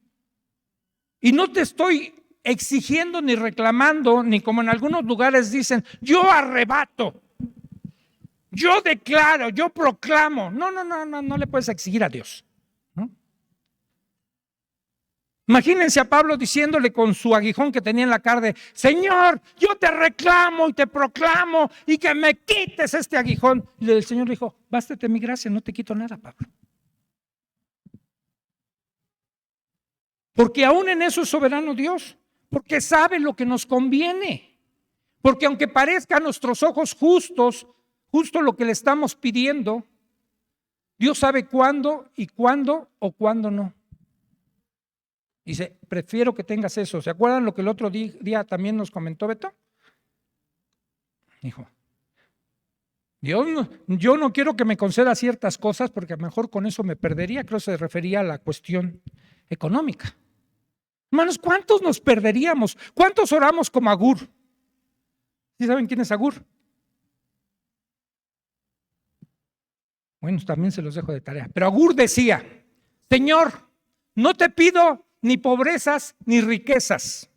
Y no te estoy exigiendo ni reclamando, ni como en algunos lugares dicen, yo arrebato, yo declaro, yo proclamo. No le puedes exigir a Dios, ¿no? Imagínense a Pablo diciéndole con su aguijón que tenía en la carne, Señor, yo te reclamo y te proclamo y que me quites este aguijón. Y el Señor dijo, bástate mi gracia, no te quito nada, Pablo. Porque aún en eso es soberano Dios, porque sabe lo que nos conviene. Porque aunque parezca a nuestros ojos justo lo que le estamos pidiendo, Dios sabe cuándo o cuándo no. Dice, prefiero que tengas eso. ¿Se acuerdan lo que el otro día también nos comentó Beto? Dijo, yo no quiero que me conceda ciertas cosas porque a lo mejor con eso me perdería. Creo que se refería a la cuestión económica. Hermanos, ¿cuántos nos perderíamos? ¿Cuántos oramos como Agur? ¿Sí saben quién es Agur? Bueno, también se los dejo de tarea. Pero Agur decía, Señor, no te pido ni pobrezas ni riquezas,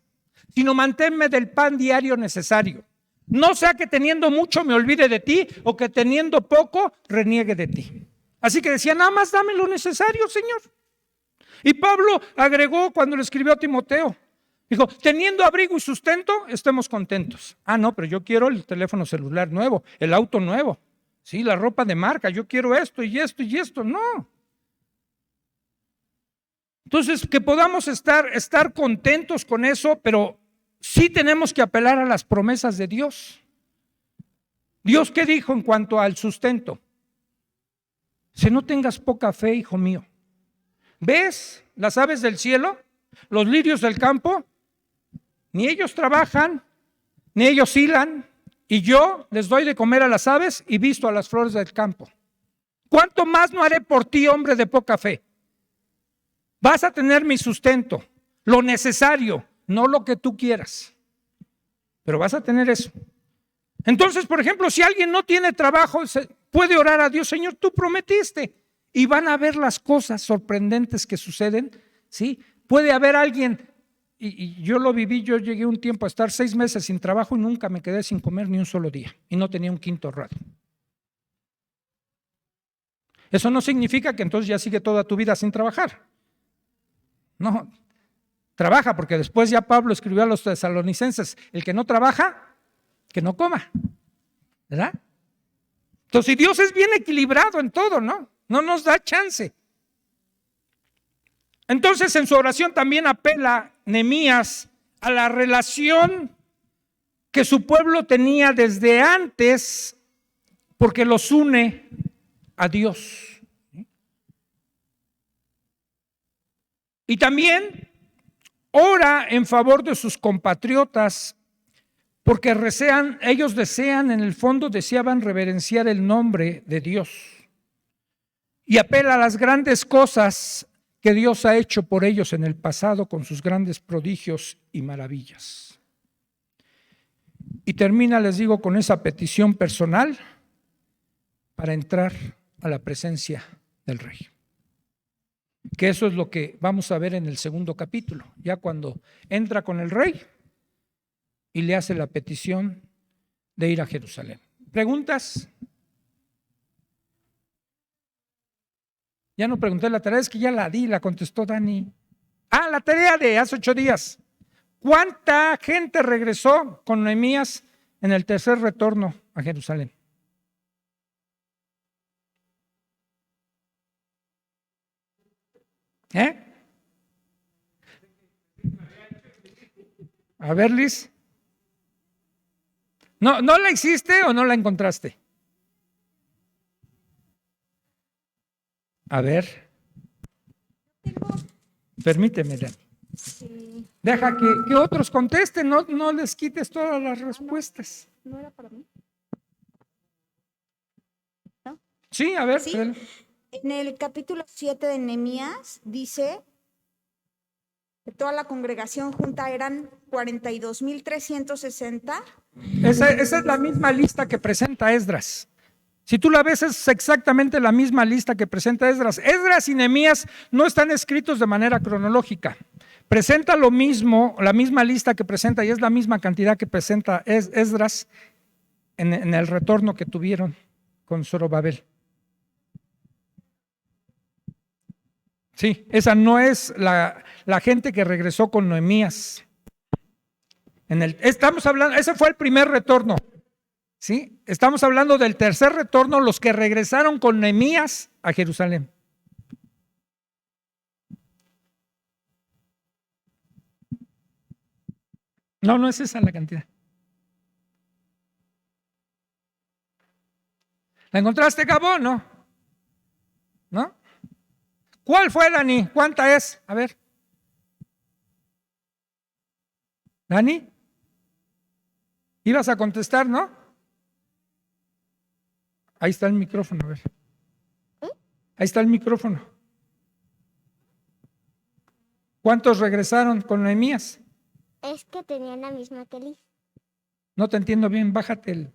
sino manténme del pan diario necesario. No sea que teniendo mucho me olvide de ti o que teniendo poco reniegue de ti. Así que decía, nada más dame lo necesario, Señor. Y Pablo agregó cuando le escribió a Timoteo, dijo, teniendo abrigo y sustento, estemos contentos. No, pero yo quiero el teléfono celular nuevo, el auto nuevo, sí, la ropa de marca, yo quiero esto y esto y esto. No. Entonces, que podamos estar contentos con eso, pero sí tenemos que apelar a las promesas de Dios. ¿Dios qué dijo en cuanto al sustento? Si no tengas poca fe, hijo mío. ¿Ves las aves del cielo? Los lirios del campo, ni ellos trabajan, ni ellos hilan, y yo les doy de comer a las aves y visto a las flores del campo. ¿Cuánto más no haré por ti, hombre de poca fe? Vas a tener mi sustento, lo necesario, no lo que tú quieras, pero vas a tener eso. Entonces, por ejemplo, si alguien no tiene trabajo, puede orar a Dios, Señor, tú prometiste, y van a ver las cosas sorprendentes que suceden, ¿sí? Puede haber alguien, y yo lo viví, yo llegué un tiempo a estar 6 meses sin trabajo y nunca me quedé sin comer ni un solo día, y no tenía un quinto ahorrado. Eso no significa que entonces ya sigue toda tu vida sin trabajar. No, trabaja, porque después ya Pablo escribió a los tesalonicenses, el que no trabaja, que no coma, ¿verdad? Entonces Dios es bien equilibrado en todo, ¿no? No nos da chance. Entonces en su oración también apela Nehemías a la relación que su pueblo tenía desde antes, porque los une a Dios. Y también ora en favor de sus compatriotas, porque ellos desean, en el fondo deseaban reverenciar el nombre de Dios. Y apela a las grandes cosas que Dios ha hecho por ellos en el pasado con sus grandes prodigios y maravillas. Y termina, les digo, con esa petición personal para entrar a la presencia del rey. Que eso es lo que vamos a ver en el segundo capítulo, ya cuando entra con el rey y le hace la petición de ir a Jerusalén. ¿Preguntas? Ya no pregunté la tarea, es que ya la di, la contestó Dani. La tarea de hace 8 días. ¿Cuánta gente regresó con Nehemías en el tercer retorno a Jerusalén? A ver, Liz. ¿No la hiciste o no la encontraste? A ver. Permíteme, Dani. Sí. Deja que otros contesten, no les quites todas las respuestas. ¿No era para mí? ¿No? Sí, a ver. Sí. En el capítulo 7 de Nehemías dice que toda la congregación junta eran 42,360. Esa es la misma lista que presenta Esdras. Si tú la ves, es exactamente la misma lista que presenta Esdras. Esdras y Nehemías no están escritos de manera cronológica. Presenta lo mismo, la misma lista que presenta, y es la misma cantidad que presenta Esdras en el retorno que tuvieron con Zorobabel. Sí, esa no es la gente que regresó con Nehemías. Estamos hablando, ese fue el primer retorno. ¿Sí? Estamos hablando del tercer retorno, los que regresaron con Nehemías a Jerusalén. No es esa la cantidad. ¿La encontraste, Gabo? ¿No? ¿Cuál fue, Dani? ¿Cuánta es? A ver. ¿Dani? ¿Ibas a contestar, no? Ahí está el micrófono, a ver. Ahí está el micrófono. ¿Cuántos regresaron con Nehemías? Es que tenían la misma que Liz. No te entiendo bien, bájate el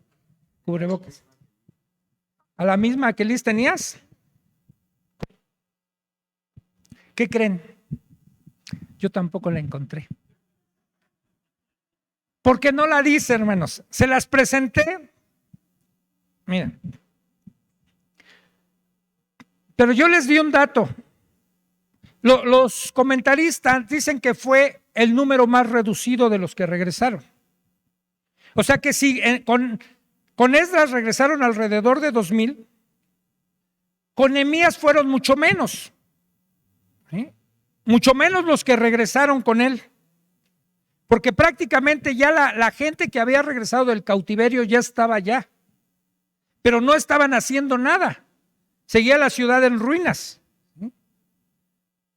cubrebocas. ¿A la misma que Liz tenías? ¿Qué creen? Yo tampoco la encontré. ¿Por qué no la dice, hermanos? Se las presenté. Miren. Pero yo les di un dato. Los comentaristas dicen que fue el número más reducido de los que regresaron. O sea que si con Esdras regresaron alrededor de 2,000, con Nehemías fueron mucho menos. ¿Sí? Mucho menos los que regresaron con él. Porque prácticamente ya la gente que había regresado del cautiverio ya estaba allá. Pero no estaban haciendo nada. Seguía la ciudad en ruinas.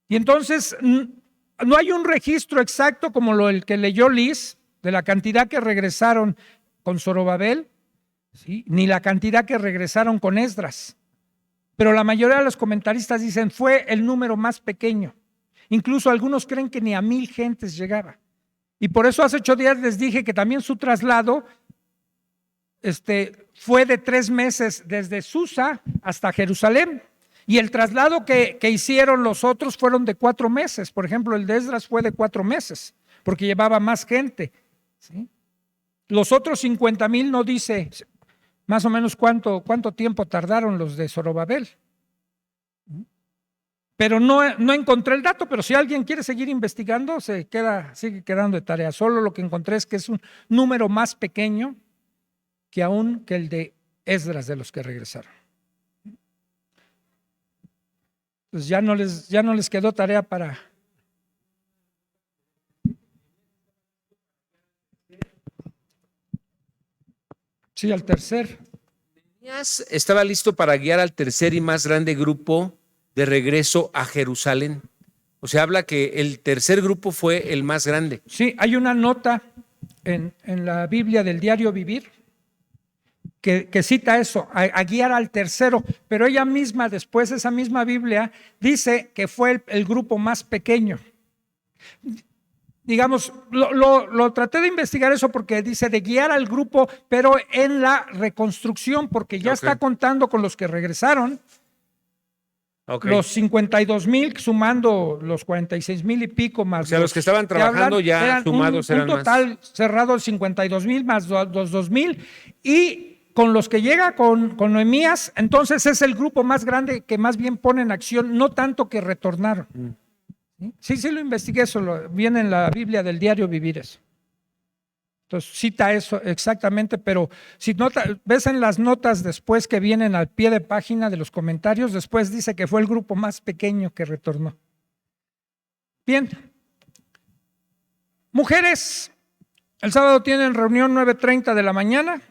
Y entonces no hay un registro exacto como el que leyó Liz de la cantidad que regresaron con Zorobabel, ¿sí? Ni la cantidad que regresaron con Esdras. Pero la mayoría de los comentaristas dicen fue el número más pequeño. Incluso algunos creen que ni a 1,000 gentes llegaba. Y por eso hace 8 días les dije que también su traslado fue de 3 meses desde Susa hasta Jerusalén. Y el traslado que hicieron los otros fueron de 4 meses. Por ejemplo, el de Esdras fue de 4 meses, porque llevaba más gente. ¿Sí? Los otros 50,000 no dice más o menos cuánto tiempo tardaron los de Zorobabel. Pero no encontré el dato, pero si alguien quiere seguir investigando, sigue quedando de tarea. Solo lo que encontré es que es un número más pequeño que aún que el de Esdras de los que regresaron. Pues ya no les quedó tarea para... Sí, al tercer. Nehemías estaba listo para guiar al tercer y más grande grupo de regreso a Jerusalén. O sea, habla que el tercer grupo fue el más grande. Sí, hay una nota en la Biblia del Diario Vivir que cita eso, a guiar al tercero, pero ella misma después, esa misma Biblia, dice que fue el grupo más pequeño. Digamos, lo traté de investigar eso porque dice de guiar al grupo, pero en la reconstrucción, porque ya está contando con los que regresaron, Ok. Los 52,000, sumando los 46,000 y pico más. O sea, los que estaban trabajando ya eran sumados eran un total más. cerrado el 52,000 más los 2,000. Y con los que llega con Nehemías, entonces es el grupo más grande que más bien pone en acción, no tanto que retornaron. Sí, lo investigué, eso viene en la Biblia del diario vivir eso. Entonces cita eso exactamente, pero si ves en las notas después que vienen al pie de página de los comentarios, después dice que fue el grupo más pequeño que retornó. Bien. Mujeres, el sábado tienen reunión 9:30 de la mañana.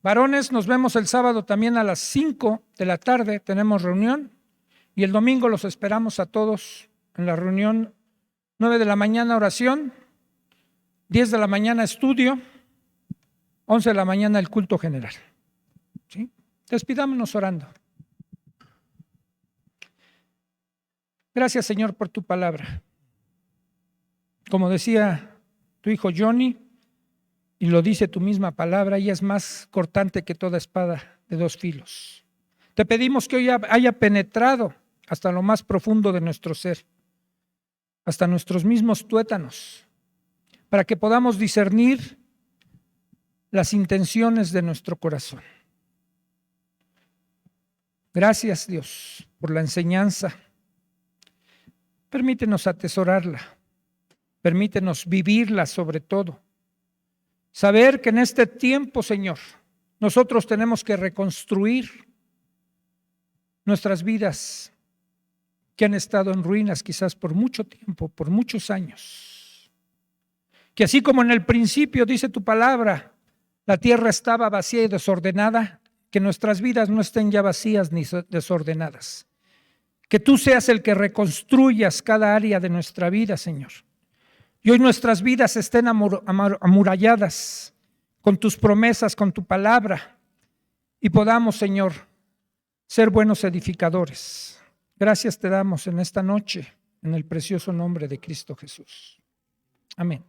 Varones, nos vemos el sábado también a las 5 de la tarde, tenemos reunión. Y el domingo los esperamos a todos en la reunión, 9 de la mañana oración, 10 de la mañana estudio, 11 de la mañana el culto general. ¿Sí? Despidámonos orando. Gracias, Señor, por tu palabra. Como decía tu hijo Johnny, y lo dice tu misma palabra, ella es más cortante que toda espada de 2 filos. Te pedimos que hoy haya penetrado hasta lo más profundo de nuestro ser, hasta nuestros mismos tuétanos, para que podamos discernir las intenciones de nuestro corazón. Gracias, Dios, por la enseñanza. Permítenos atesorarla, permítenos vivirla sobre todo. Saber que en este tiempo, Señor, nosotros tenemos que reconstruir nuestras vidas que han estado en ruinas quizás por mucho tiempo, por muchos años. Que así como en el principio dice tu palabra, la tierra estaba vacía y desordenada, que nuestras vidas no estén ya vacías ni desordenadas. Que tú seas el que reconstruyas cada área de nuestra vida, Señor. Y hoy nuestras vidas estén amuralladas con tus promesas, con tu palabra, y podamos, Señor, ser buenos edificadores. Gracias te damos en esta noche, en el precioso nombre de Cristo Jesús. Amén.